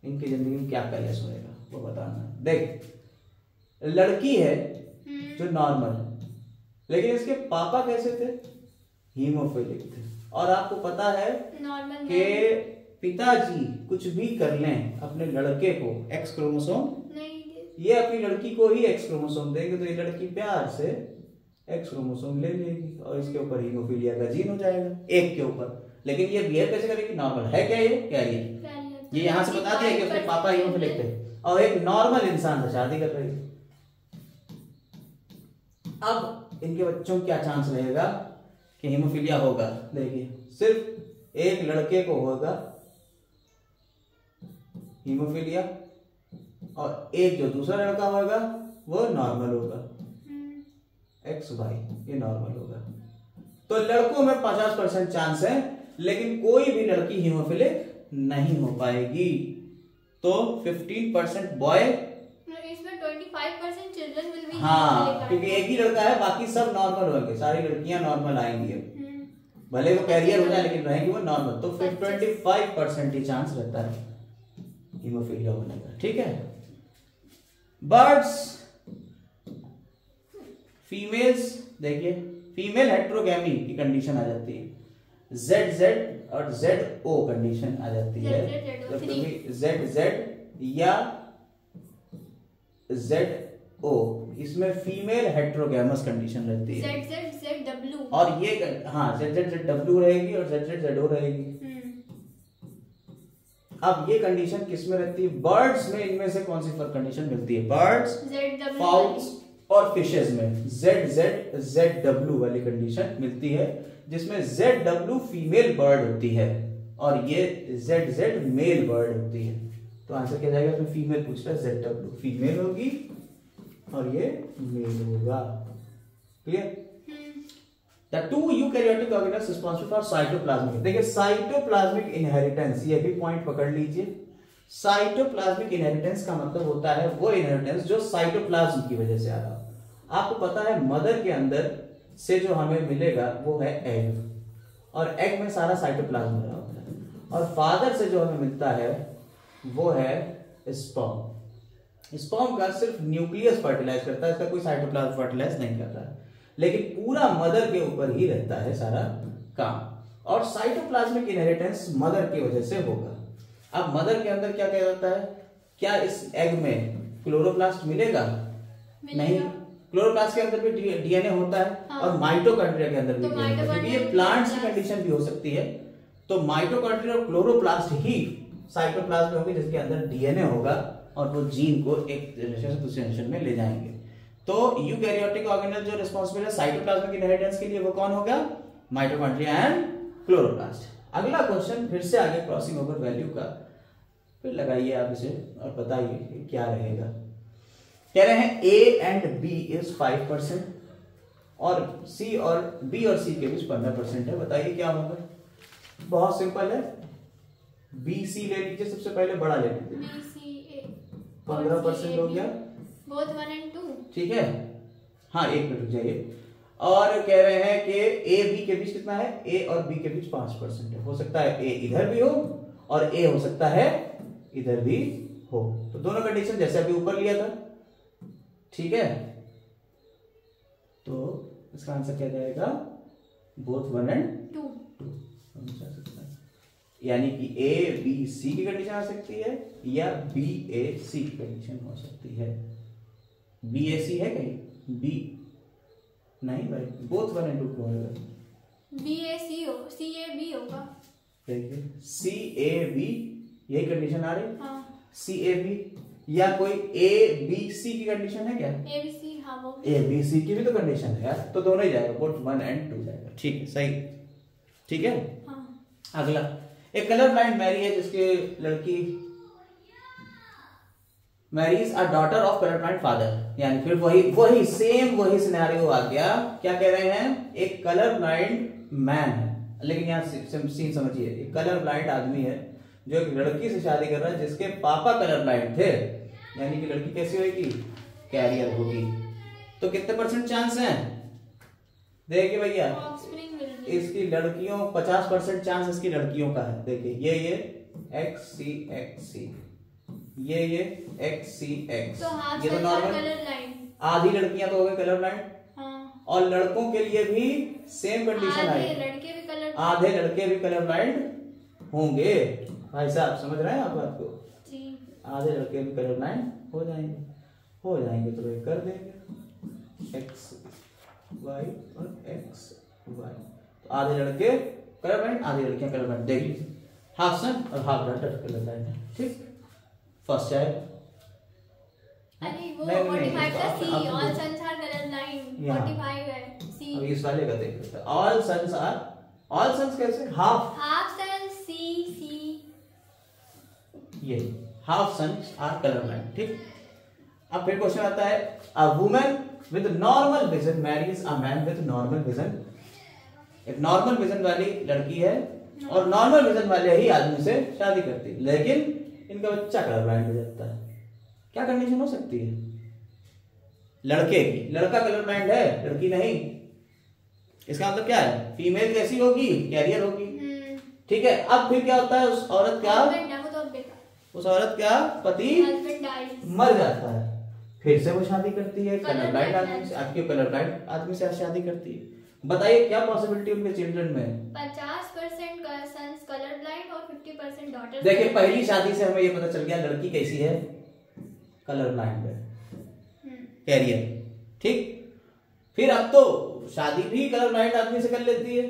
इनकी जिंदगी में क्या कलेश होएगा वो बताना। देख, लड़की है जो नॉर्मल है, लेकिन इसके पापा कैसे थे, हीमोफीलिक थे, और आपको पता है कि पिताजी कुछ भी कर लें अपने लड़के को, एक्स क्रोमोसोम ये अपनी लड़की को ही एक्स क्रोमोसोम देंगे, तो ये लड़की प्यार से एक्स क्रोमोसोम ले लेगी और इसके ऊपर हीमोफीलिया का जीन हो जाएगा एक के ऊपर। लेकिन ये बिहेव कैसे करेगी, नॉर्मल है क्या, ये कैरियर, ये यहां से बता दिया कि उसके पापा हीमोफीलिक थे, और एक नॉर्मल इंसान से शादी कर रही है। अब इनके बच्चों को क्या चांस रहेगा कि हीमोफीलिया होगा। देखिए, सिर्फ एक लड़के को होगा हीमोफीलिया, और एक जो दूसरा लड़का होगा वो नॉर्मल होगा, एक्स वाई, ये नॉर्मल होगा। तो लड़कों में 50% चांस है, लेकिन कोई भी लड़की हीमोफिलिक नहीं हो पाएगी। तो 15% बॉय, इसमें 25% चिल्ड्रन विल बी, हाँ, क्योंकि एक ही लड़का है, बाकी सब नॉर्मल होंगे, सारी लड़कियां नॉर्मल आएंगी। भले वो कैरियर हो जाए लेकिन रहेंगी वो नॉर्मल। तो फिर 25% ही चांस रहता है हीमोफीलिया होने का। ठीक है, बर्ड्स, फीमेल्स, देखिए फीमेल हेट्रोगैमी की कंडीशन आ जाती है, ZZ और ZO कंडीशन आ जाती है, क्योंकि ZZ या ZO इसमें फीमेल हेट्रोगैमस कंडीशन रहती है, ZZZW, और ये हाँ ZZZW रहेगी और ZZZO रहेगी। अब ये कंडीशन किस में रहती है, बर्ड्स में। इनमें से कौन सी कंडीशन मिलती है, बर्ड्स, फाउल्स और फिशेस में ZZZW वाली कंडीशन मिलती है, जिसमें ZW फीमेल बर्ड होती है और ये ZZ मेल बर्ड होती है। तो आंसर क्या जाएगा, इसमें फीमेल पूछ रहा है, ZW फीमेल होगी और ये मेल होगा। Clear. The two eukaryotic organisms responsible for cytoplasmic, देखिए साइटोप्लाज्मिक इनहेरिटेंस, ये भी पॉइंट पकड़ लीजिए। साइटोप्लाज्मिक इनहेरिटेंस का मतलब होता है वो इनहेरिटेंस जो साइटोप्लाज्म की वजह से आ रहा हो। आपको पता है मदर के अंदर से जो हमें मिलेगा वो है एग, और एग में सारा साइटोप्लाज्म भरा होता है, और फादर से जो हमें मिलता है वो है स्पर्म। स्पर्म का सिर्फ न्यूक्लियस फर्टिलाइज करता है, इसका कोई साइटोप्लाज्म फर्टिलाइज नहीं करता है, लेकिन पूरा मदर के ऊपर ही रहता है सारा काम, और साइटोप्लाज्मिक इनहेरिटेंस मदर की वजह से होगा। अब मदर के अंदर क्या क्या जाता है, क्या इस एग में क्लोरोप्लास्ट मिलेगा? नहीं, क्लोरोप्लास्ट के अंदर भी डीएनए होता है। हाँ। और माइटोकॉन्ड्रिया के अंदर भी डीएनए, क्योंकि ये प्लांट्स की कंडीशन भी हो सकती है, तो माइटोकॉन्ड्रिया और क्लोरोप्लास्ट ही साइटोप्लाज्म में होंगे जिसके अंदर डीएनए होगा, और वो जीन को एक जनरेशन से दूसरे जनरेशन में ले जाएंगे। तो यूकैरियोटिक ऑर्गेनेल जो रिस्पांसिबल है साइटोप्लाज्मिक इनहेरिटेंस के लिए वो कौन होगा? Mitochondria and chloroplast. अगला क्वेश्चन फिर से आगे क्रॉसिंग ओवर वैल्यू का, फिर लगाइए आप इसे और बताइए क्या रहेगा। कह रहे हैं A एंड B इज 5% और C और B और C के बीच 15% है, बताइए क्या होगा? बहुत सिंपल है, BC ले लीजिए, सबसे पहले बड़ा ले लीजिए, 15% हो गया, both 1 and 2, ठीक है। हाँ, एक मिनट रुक जाइए, और कह रहे हैं कि A B के बीच कितना है? A और B के बीच 5% है, हो सकता है A इधर भी हो और A हो सकता है इधर भी हो, तो दोनों कंडीशन जैसे अभी ऊपर लिया था, ठीक है। तो इसका आंसर क्या जाएगा? बोथ 1 एंड 2 यानी कि A B C की कंडीशन आ सकती है या B A C की कंडीशन हो सकती है। B A C है कहीं? B नहीं भाई, बोथ 1 एंड 2 क्यों होगा? B A C हो, C A B होगा। देखिए C A B यही कंडीशन आ रही? हाँ। C A B या कोई A B C की कंडीशन है क्या? A B C, हाँ वो A B C की भी तो कंडीशन है यार, तो दोनों ही जाएगा, बोथ 1 एंड 2 जाएगा, ठीक है, सही, ठीक है। हाँ। अगला, एक कलर ब्लाइंड मैरी है जिसके लड़की Mary's a daughter of colour blind father, यानी फिर वही सिनेरियो आ गया। क्या कह रहे हैं? एक कलर ब्लाइंड मैन है, लेकिन यहाँ सीन समझिए, एक कलर ब्लाइंड आदमी है जो एक लड़की से शादी कर रहा है जिसके पापा कलर ब्लाइंड थे, यानी कि लड़की कैसी होगी? कैरियर होगी। तो कितने % चांस है? देखिए भैया, इसकी लड़कियों 50% चांस इसकी लड़कियों का है। देखिए ये XC ये XC, तो ये तो नॉर्मल, आधी लड़कियां तो हो गई कलर ब्लाइंड। हाँ। और लड़कों के लिए भी सेम कंडीशन आई, आधे लड़के भी कलर ब्लाइंड होंगे। भाई साहब समझ रहे हैं आप बात को? आधे लड़के भी कलर ब्लाइंड हो जाएंगे तो भाई कर देंगे XY और XY, तो आधे लड़के कलर ब्लाइंड, आधी लड़कियां कलर ब्लाइंड। देख लीजिए, हाफ सन और हाफ डॉटर कलर ब्लाइंड है, ठीक। फर्स्ट है अरे वो 45 का C, all sons are colour blind, 45 है C। अब इस वाले का देख लेते हैं, ऑल सन्स कैसे? हाफ सन्स C, ये half sons are colour blind, ठीक। अब फिर क्वेश्चन आता है, a woman with normal vision marries a man with normal vision. एक नॉर्मल विजन वाली लड़की है और नॉर्मल विजन वाले ही आदमी से शादी करती है, लेकिन इनका बच्चा कलर ब्लाइंड हो जाता है। क्या कंडीशन हो सकती है? लड़के की, लड़का कलर ब्लाइंड है, लड़की नहीं। इसका मतलब क्या है? फीमेल कैसी होगी? कैरियर होगी, ठीक है। अब फिर क्या होता है? उस औरत का पति मर जाता है, फिर से वो शादी करती है कलर ब्लाइंड आदमी से, आपके कलर ब्लाइंड आदमी से शादी करती है। बताइए क्या पॉसिबिलिटी उनके चिल्ड्रन में? 50% सन्स कलर ब्लाइंड और 50% डॉटर। देखिए पहली शादी से हमें ये पता चल गया लड़की कैसी है? कलर ब्लाइंड है, कैरियर, ठीक। फिर अब तो शादी भी कलर ब्लाइंड आदमी से कर लेती है,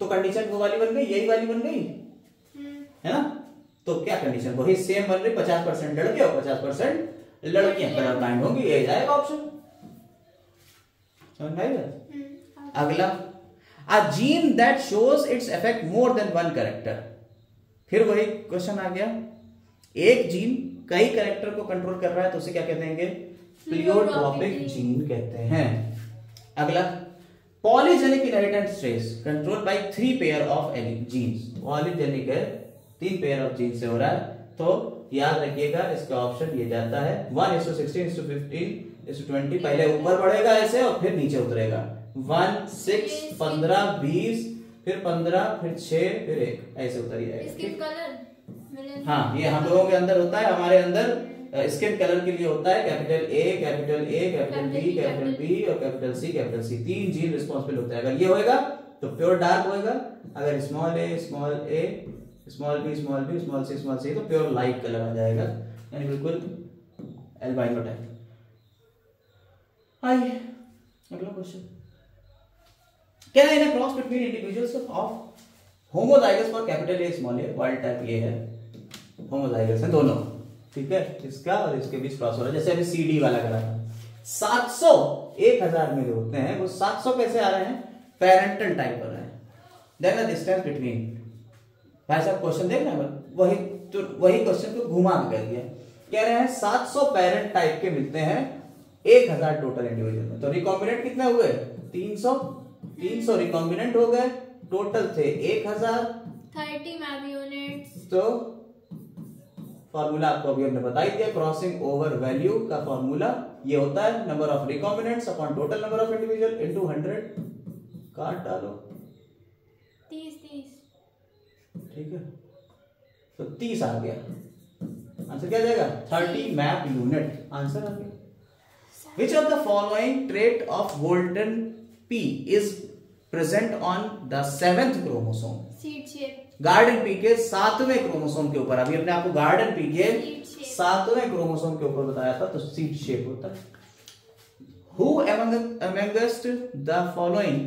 तो कंडीशन वो वाली बन गई, यही वाली बन गई, है ना। तो क्या कंडीशन वही सेम बन रही, 50% लड़के और 50% लड़कियां कलर ब्लाइंड होंगी, यही जाएगा ऑप्शन, समझ में आएगा। अगला, a gene that shows its effect more than one character. फिर वही क्वेश्चन आ गया, एक जीन कई कैरेक्टर को कंट्रोल कर रहा है तो उसे क्या कहते हैं? प्लियोट्रोपिक जीन कहते हैं। अगला, polygenic inheritance trait controlled by 3 pair of genes. Polygenic है, 3 पेयर ऑफ जीन से हो रहा है, तो याद रखिएगा इसका ऑप्शन ये जाता है 1:16:15 1:20 पहले ऊपर बढ़ेगा ऐसे और फिर नीचे उतरेगा। 1, 6, 15, 20, फिर 15, फिर 6, फिर 1 ऐसे उतर जाएगा। हाँ, ये हम लोगों के अंदर होता है, हमारे अंदर स्किन कलर के लिए होता है कैपिटल ए, कैपिटल ए, कैपिटल बी, कैपिटल बी और capital C, capital C. 3 gene responsible होते हैं। अगर ये होएगा तो प्योर डार्क होएगा, अगर small a, small B, small सी तो प्योर लाइट कलर आ जाएगा, यानी बिल्कुल एल्बाइनो टाइप। आइए अगला क्वेश्चन। क्या है in cross between individuals of homozygous for capital A, small a, wild type ये है, होमोजाइगस है दोनों, ठीक है, इसका और इसके बीच क्रॉस हो रहा है। जैसे अभी सीडी वाला करा था, 700 1000 में जो होते हैं वो 700 कैसे आ रहे हैं, पेरेंटल टाइप हो रहे हैं। देन द डिस्टेंस बिटवीन, भाई साहब क्वेश्चन देख रहे हैं, वही क्वेश्चन को घुमा के कह दिया। कह रहे हैं 700 पेरेंट टाइप के मिलते हैं 1000 टोटल इंडिविजुअल में, तो रिकॉम्बिनेंट कितने हुए, 300 रिकॉम्बिनेंट हो गए, टोटल थे 1000, 30 मैम यूनिट्स। तो फॉर्मूला आपको अभी हमने बता ही दिया, क्रॉसिंग ओवर वैल्यू का फॉर्मूला ये होता है number of recombinants upon total number of individual into 100, काट डालो 30, ठीक है, तो 30 आ गया, आंसर क्या जाएगा 30 मैप यूनिट, आंसर आ गया। Which of the following trait of golden P is present on the 7th chromosome? Seed shape. Garden pea के 7वें क्रोमोसोम के ऊपर, अभी हमने आपको गार्डन पी के 7वें क्रोमोसोम के ऊपर बताया था, तो सीड शेप होता है। Who amongst the following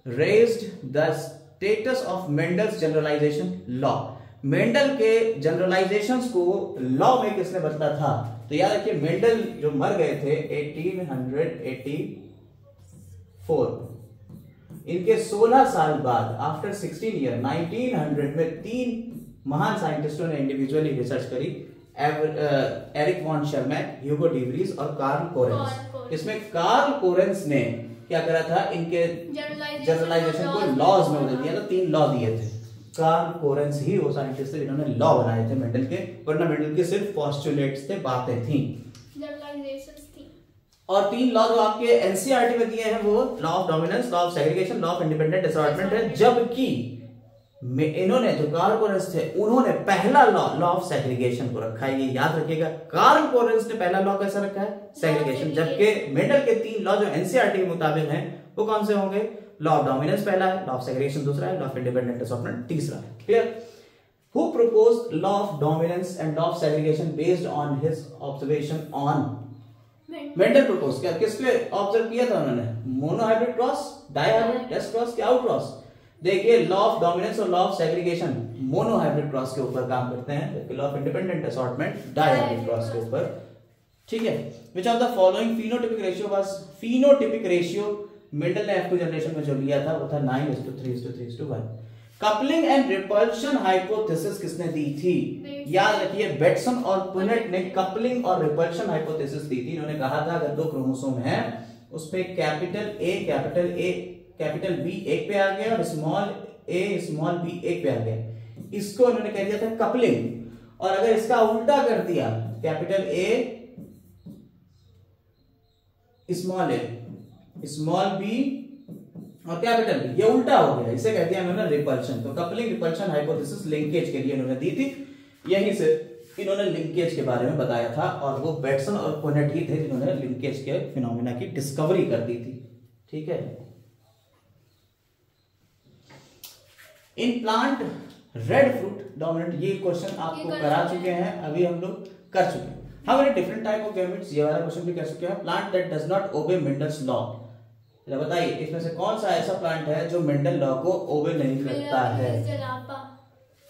raised the status of Mendel's generalization law? Mendel के जनरलाइजेशंस को लॉ में किसने बदला था? तो याद रखिए मेंडल जो मर गए थे 1884, इनके 16 साल बाद आफ्टर 16 ईयर 1900 में 3 महान साइंटिस्टों ने इंडिविजुअली रिसर्च करी, एरिक वॉन शर्मैक, ह्यूगो डिवरीज और कार्ल कोरेंस। इसमें कार्ल कोरेंस ने क्या करा था, इनके जनरलाइजेशन को लॉज में बदल दिया था, 3 लॉ दिए थे। कार्ल कोरेंस ही वो साइंटिस्ट थे जिन्होंने लॉ बनाए थे मेंडल के, वरना मेंडल के सिर्फ पोस्टुलेट्स थे, बातें थी, जनरलाइजेशंस थी। और 3 लॉ जो आपके एनसीईआरटी में दिए हैं वो law of dominance, law of segregation, law of independent assortment है। जबकि इन्होंने जो कार्ल कोरेंस थे उन्होंने पहला लॉ ऑफ सेग्रीगेशन को रखा है, ये याद रखिएगा। कार्ल कोरेंस ने पहला लॉ कैसा रखा है, सेग्रीगेशन, जबकि मेंडल के 3 लॉ जो एनसीईआरटी के मुताबिक हैं वो कौन से होंगे, लॉ ऑफ डोमिनेंस पहला है, लॉ ऑफ सेग्रीगेशन दूसरा है, लॉ ऑफ इंडिपेंडेंट असॉर्टमेंट तीसरा है। Clear? Who proposed law of dominance and law of segregation based on his observation on? Mendel propose किया, किसके ऑब्जर्व किया था उन्होंने, मोनोहाइब्रिड क्रॉस, डाइहाइब्रिड, डेस क्रॉस, क्या आउट क्रॉस। देखिए लॉ ऑफ डोमिनेंस और law of segregation monohybrid cross के ऊपर काम करते हैं, जबकि law of independent assortment dihybrid cross के ऊपर, ठीक है। Which of the following phenotypic ratio was, phenotypic ratio Mendel ने F2 जनरेशन में जो लिया था वो था 9:3:3:1। कपलिंग एंड रिपल्शन हाइपोथेसिस किसने दी थी, याद रखिए बेटसन और पुनेट ने कपलिंग और रिपल्शन हाइपोथेसिस दी थी। इन्होंने कहा था अगर 2 क्रोमोसोम हैं उसपे कैपिटल बी एक पे आ गया और स्मॉल बी एक पे आ गया, इसको इन्होंने कह दिया था कपलिंग। और अगर इसका उल्टा कर दिया, कैपिटल ए स्मॉल बी और कैपिटल बी, ये उल्टा हो गया, इसे कहते हैं इन्होंने रिपल्शन। तो कपलिंग रिपल्शन हाइपोथेसिस लिंकेज के लिए इन्होंने दी थी, यहीं से इन्होंने लिंकेज के बारे में बताया था, और वो बेटसन और पुनेट ही थे जिन्होंने लिंकेज के फिनोमेना की डिस्कवरी कर दी थी, ठीक है। In plant red fruit dominant, ये क्वेश्चन आपको करा चुके हैं, अभी हम लोग कर चुके हैं। How many different type of gametes, ये वाला क्वेश्चन भी कर चुके हैं। Plant that does not obey Mendel's law, बताइए इसमें से कौन सा ऐसा प्लांट है जो मेंडल लॉ को ओबे नहीं करता है।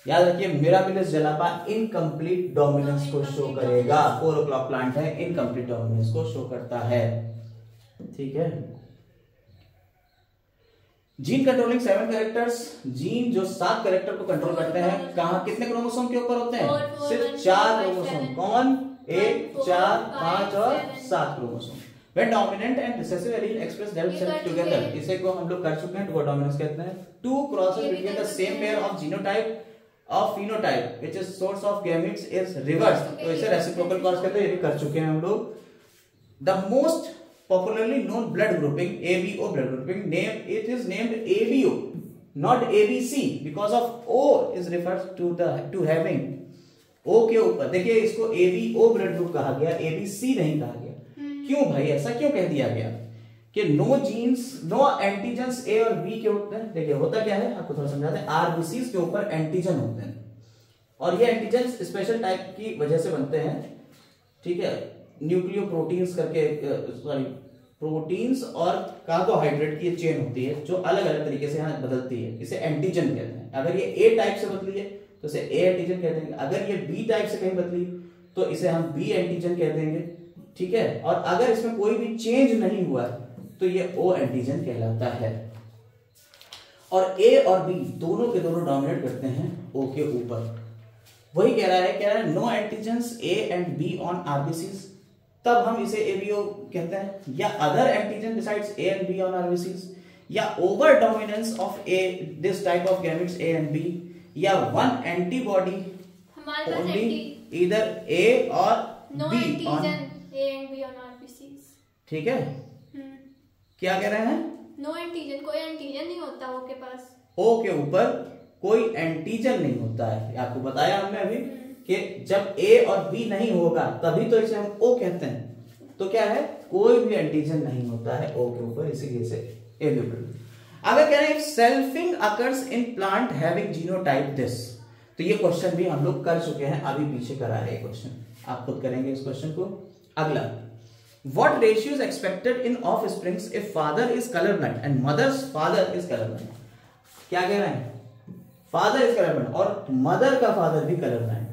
याद रखिए मिराबिलिस जलापा इनकम्प्लीट डोमिनेंस को शो करेगा, 4 o'clock प्लांट है, इनकम्प्लीट डोमिनेंस को शो करता है, ठीक है। जीन कंट्रोलिंग 7 कैरेक्टर्स, जीन जो 7 कैरेक्टर को कंट्रोल करते हैं, कहां कितने क्रोमोसोम के ऊपर होते हैं, सिर्फ 4 क्रोमोसोम। कौन, 1, 4, 5 और 7 chromosome. When dominant and recessive allele express themselves together, इसे को हम लोग कर चुके हैं, टू डोमिनेंस कहते हैं। 2 crosses between the same pair of genotype of phenotype which is source of gametes is reversed, तो इसे रेसिप्रोकल क्रॉस कहते हैं, ये भी कर चुके हैं हम लोग। The most popularly known blood grouping ABO blood grouping name it is named ABO not ABC because of O is refers to having O के ऊपर देखिए इसको ABO ब्लड ग्रुप कहा गया, ABC नहीं कहा गया। क्यों भाई, ऐसा क्यों कह दिया गया कि no genes no antigens A और B के होते हैं। देखिए होता क्या है आपको थोड़ा समझाते हैं। RBCs के ऊपर एंटीजन होते हैं और ये एंटीजन स्पेशल टाइप की वजह से बनते हैं, ठीक है। न्यूक्लियोप्रोटीन्स करके सॉरी प्रोटीन्स और कार्बोहाइड्रेट की चेन होती है जो अलग अलग तरीके से यहाँ बदलती है, इसे एंटीजन कहते हैं। अगर ये A टाइप से बदली है तो इसे A एंटीजन कह देंगे, अगर ये B टाइप से कहीं बदली तो इसे हम B एंटीजन कह देंगे, ठीक है। और अगर इसमें कोई भी चेंज नहीं हुआ तो ये O एंटीजन कहलाता है। और A और B दोनों के दोनों डोमिनेट करते हैं O के ऊपर। वही कह रहा है no antigens A and B on RBCs, तब हम इसे ABO कहते हैं। या other antigen besides A and B on RBCs, या over dominance of A this type of gametes A and B, या one antibody only either A और B on A and B on RBCs, ठीक है। क्या कह रहे हैं? No antigen, कोई एंटीजन नहीं होता O के पास, O के ऊपर कोई एंटीजन नहीं होता है। आपको बताया हमने अभी कि जब A और B नहीं होगा तभी तो इसे हम O कहते हैं। तो क्या है, कोई भी एंटीजन नहीं होता है O के ऊपर, इसीलिए इसे एबियो। अगर कह रहे हैं selfing occurs in plant having genotype this, तो ये क्वेश्चन भी हम लोग कर चुके हैं, अभी पीछे करा है क्वेश्चन, आप खुद करेंगे इस क्वेश्चन को। अगला, what ratio is expected in offsprings if father is colour blind and mother's father is colour blind. क्या कह रहे हैं, फादर इज कलर ब्लाइंड और मदर का फादर भी कलर ब्लाइंड,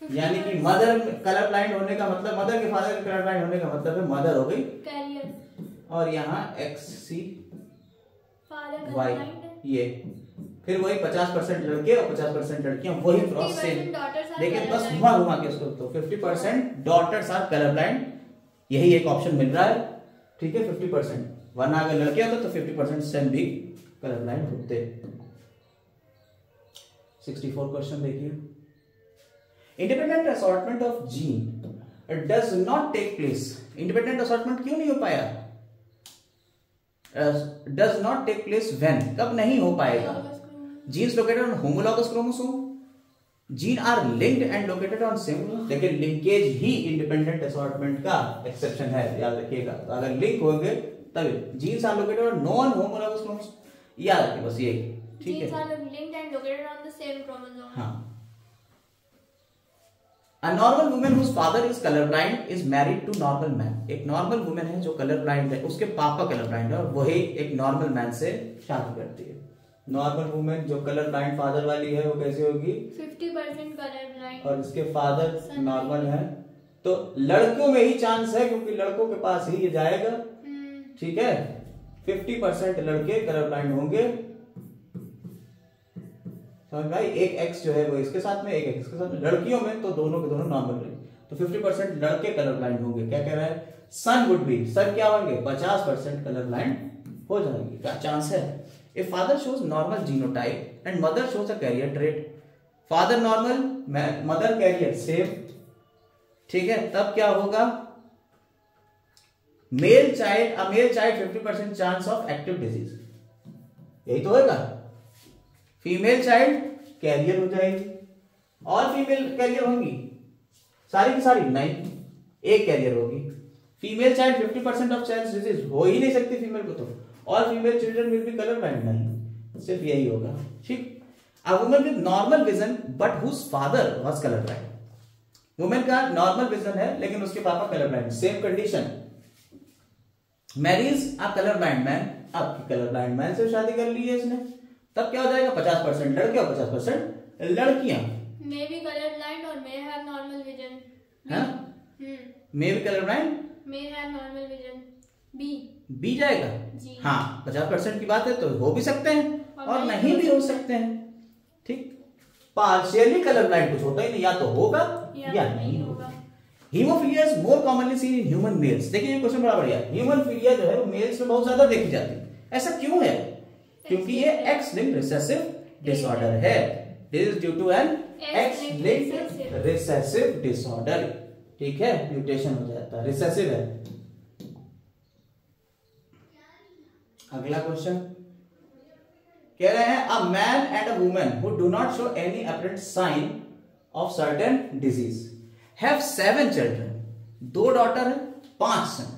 यानी कि मदर कलर ब्लाइंड होने का मतलब, मदर के फादर कलर ब्लाइंड होने का मतलब है मदर हो गई कैरियर, और यहाँ XC Y ये, फिर वही 50% लड़के और 50% लड़कियां, वही क्रॉस सेम। देखिए बस घुमा घुमा के इसको, तो 50% डॉटर्स आर कलर ब्लाइंड, यही एक ऑप्शन मिल रहा है, ठीक है 50%, वरना अगर लड़के होते तो 50% सेम भी कलर ब्लाइंड होते। 64 क्वेश्चन देखिए, independent assortment of gene does not take place. Independent assortment क्यों नहीं हो पाया, does not take place when, कब नहीं हो पाएगा। Genes located on homologous chromosome, gene are linked and located on same. देखिए लिंकेज ही इंडिपेंडेंट असॉर्टमेंट का एक्सेप्शन है, याद रखिएगा। तो अगर लिंक होंगे तभी genes are located on non homologous chromosome, याद रखिए बस यही, ठीक है। Genes are linked and located on the same chromosome. हाँ, A normal woman whose father is colorblind is married to normal man. एक नॉर्मल वुमेन है जो कलर ब्लाइंड है, उसके पापा कलर ब्लाइंड है और वही एक नॉर्मल मैन से शादी करती है। नॉर्मल वुमेन जो कलर ब्लाइंड फादर वाली है वो कैसी होगी, 50% कलर ब्लाइंड, और इसके फादर नॉर्मल है। तो लड़कों में ही चांस है क्योंकि लड़कों के पास ही ये जाएगा, ठीक है। 50% लड़के कलर ब्लाइंड होंगे, समझ भाई। एक X जो है वो इसके साथ में, एक X इसके साथ में। लड़कियों में तो दोनों के दोनों नॉर्मल रहेंगे, तो 50% लड़के कलर ब्लाइंड होंगे। क्या कह रहा है, सन वुड बी, सर क्या होंगे 50% कलर ब्लाइंड हो जाएंगे। क्या चांस है, if father shows normal genotype and mother shows a carrier trait, father normal mother carrier same, ठीक है, तब क्या होगा, male child 50% chance of active disease, यही तो होगा। फीमेल चाइल्ड कैरियर हो जाएगी, और फीमेल कैरियर होंगी सारी की सारी नहीं, एक कैरियर होगी। Female child 50% of child disease हो ही नहीं सकती फीमेल को, तो और female children will be colour blind नहीं, सिर्फ यही होगा, ठीक। A woman with normal vision but whose father was colour blind, women का नॉर्मल विजन है लेकिन उसके पापा colour blind, same condition. Marries a colour blind man, आपकी कलर ब्लाइंड मैन से शादी कर ली है इसने, तब क्या हो जाएगा 50% लड़के और 50% लड़कियां। मे बी कलर ब्लाइंड और may have normal vision, may be colour blind, may have normal vision, बी जाएगा जी। हाँ 50% की बात है तो हो भी सकते हैं और नहीं भी हो सकते हैं, ठीक। पार्शियली कलर ब्लाइंड कुछ होता ही नहीं, या तो होगा या नहीं होगा। Haemophilia is more commonly seen in human mails. देखिए ये क्वेश्चन बड़ा बढ़िया है, हीमोफीलिया जो है वो मेल्स में बहुत ज्यादा देखी जाती है। ऐसा क्यों है, क्योंकि ये एक्स लिंक्ड रिसेसिव डिसऑर्डर है, this is due to an X linked recessive disorder, ठीक है, म्यूटेशन हो जाता है, रिसेसिव है, अगला क्वेश्चन कह रहे हैं a man and a woman who do not show any apparent sign of certain disease have 7 children, 2 daughter है, 5 son,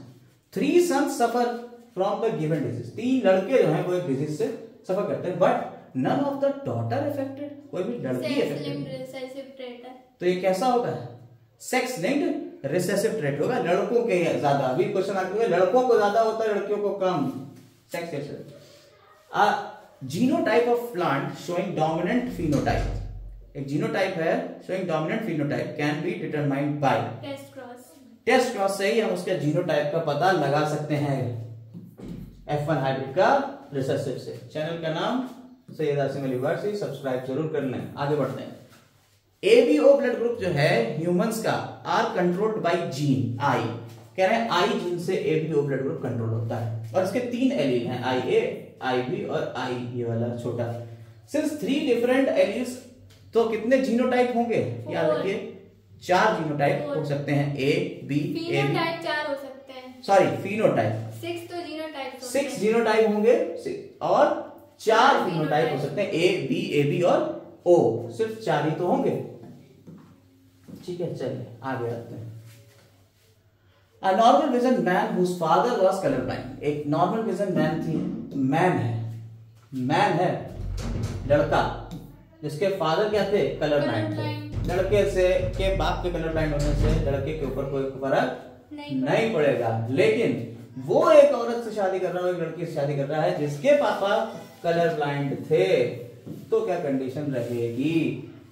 3 sons suffer from the given disease. 3 लड़के जो हैं वो एक डिजीज से सफर करते हैं, but none of the daughter affected, कोई भी लड़की अफेक्टेड। तो ये कैसा होगा? सेक्स लिंक्ड रिसेसिव ट्रेट होगा, लड़कों के ज्यादा। अभी क्वेश्चन आते हैं लड़कों को ज्यादा होता है, लड़कियों को कम। सेक्स कैसे? Genotype of plant showing dominant phenotype, एक जीनोटाइप है showing dominant phenotype can be determined by test cross से ही हम उसके जीनोटाइप का पता लगा सकते हैं, F1 हाइब्रिड का रिसेसिव से। चैनल का नाम सैयद आसिम अली वारसी, सब्सक्राइब जरूर कर लें। आगे बढ़ते हैं। एबीओ ब्लड ग्रुप जो है ह्यूमंस का are controlled by gene I, कह रहे हैं आई जीन से एबीओ ब्लड ग्रुप कंट्रोल होता है और इसके 3 एलील हैं, आई ए, आई बी और आई ये वाला छोटा। सिंस 3 डिफरेंट एलील्स, तो कितने जीनोटाइप होंगे? याद रखिए 4 जीनोटाइप हो सकते हैं, ए बी ए बी, 4 हो सकते हैं, सॉरी फिनोटाइप 6 तो जीनोटाइप 6 जीनोटाइप होंगे और 4 फिनोटाइप हो सकते हैं, ए बी ए बी और ओ, सिर्फ 4 ही तो होंगे। ठीक है, चलिए आगे आते हैं। A normal vision man whose father was colorblind, एक नॉर्मल विजन मैन थी, मैन है लड़का जिसके फादर क्या थे? कलर ब्लाइंड थे। लड़के से के बाप के कलर ब्लाइंड होने से लड़के के ऊपर कोई फर्क नहीं पड़ेगा, लेकिन वो एक औरत से शादी कर रहा है, एक लड़की से शादी कर रहा है जिसके पापा कलर ब्लाइंड थे, तो क्या कंडीशन रहेगी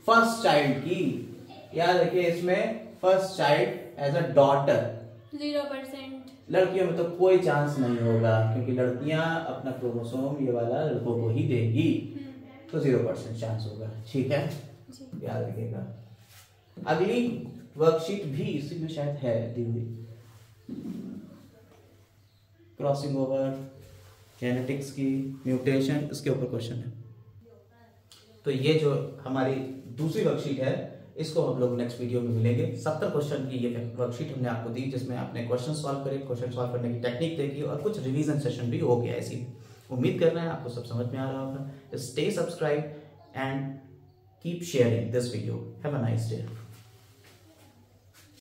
फर्स्ट चाइल्ड की? याद रखिए इसमें first child as a daughter 0%, लड़कियों में तो कोई चांस नहीं होगा क्योंकि लड़कियां अपना क्रोमोसोम ये वाला लड़कों को ही देगी, तो 0% चांस होगा। ठीक है, याद रखिएगा। अगली वर्कशीट भी इसी में शायद है दी हुई, क्रॉसिंग ओवर, जेनेटिक्स की म्यूटेशन, इसके ऊपर क्वेश्चन है। तो ये जो हमारी दूसरी वर्कशीट है इसको हम लोग नेक्स्ट वीडियो में मिलेंगे। 70 क्वेश्चन की ये वर्कशीट हमने आपको दी जिसमें आपने क्वेश्चन सॉल्व करे, क्वेश्चन सॉल्व करने की टेक्निक देखी और कुछ रिवीजन सेशन भी हो गया। ऐसी उम्मीद कर रहे हैं आपको सब समझ में आ रहा होगा। Stay subscribe and keep sharing this video. Have a nice day.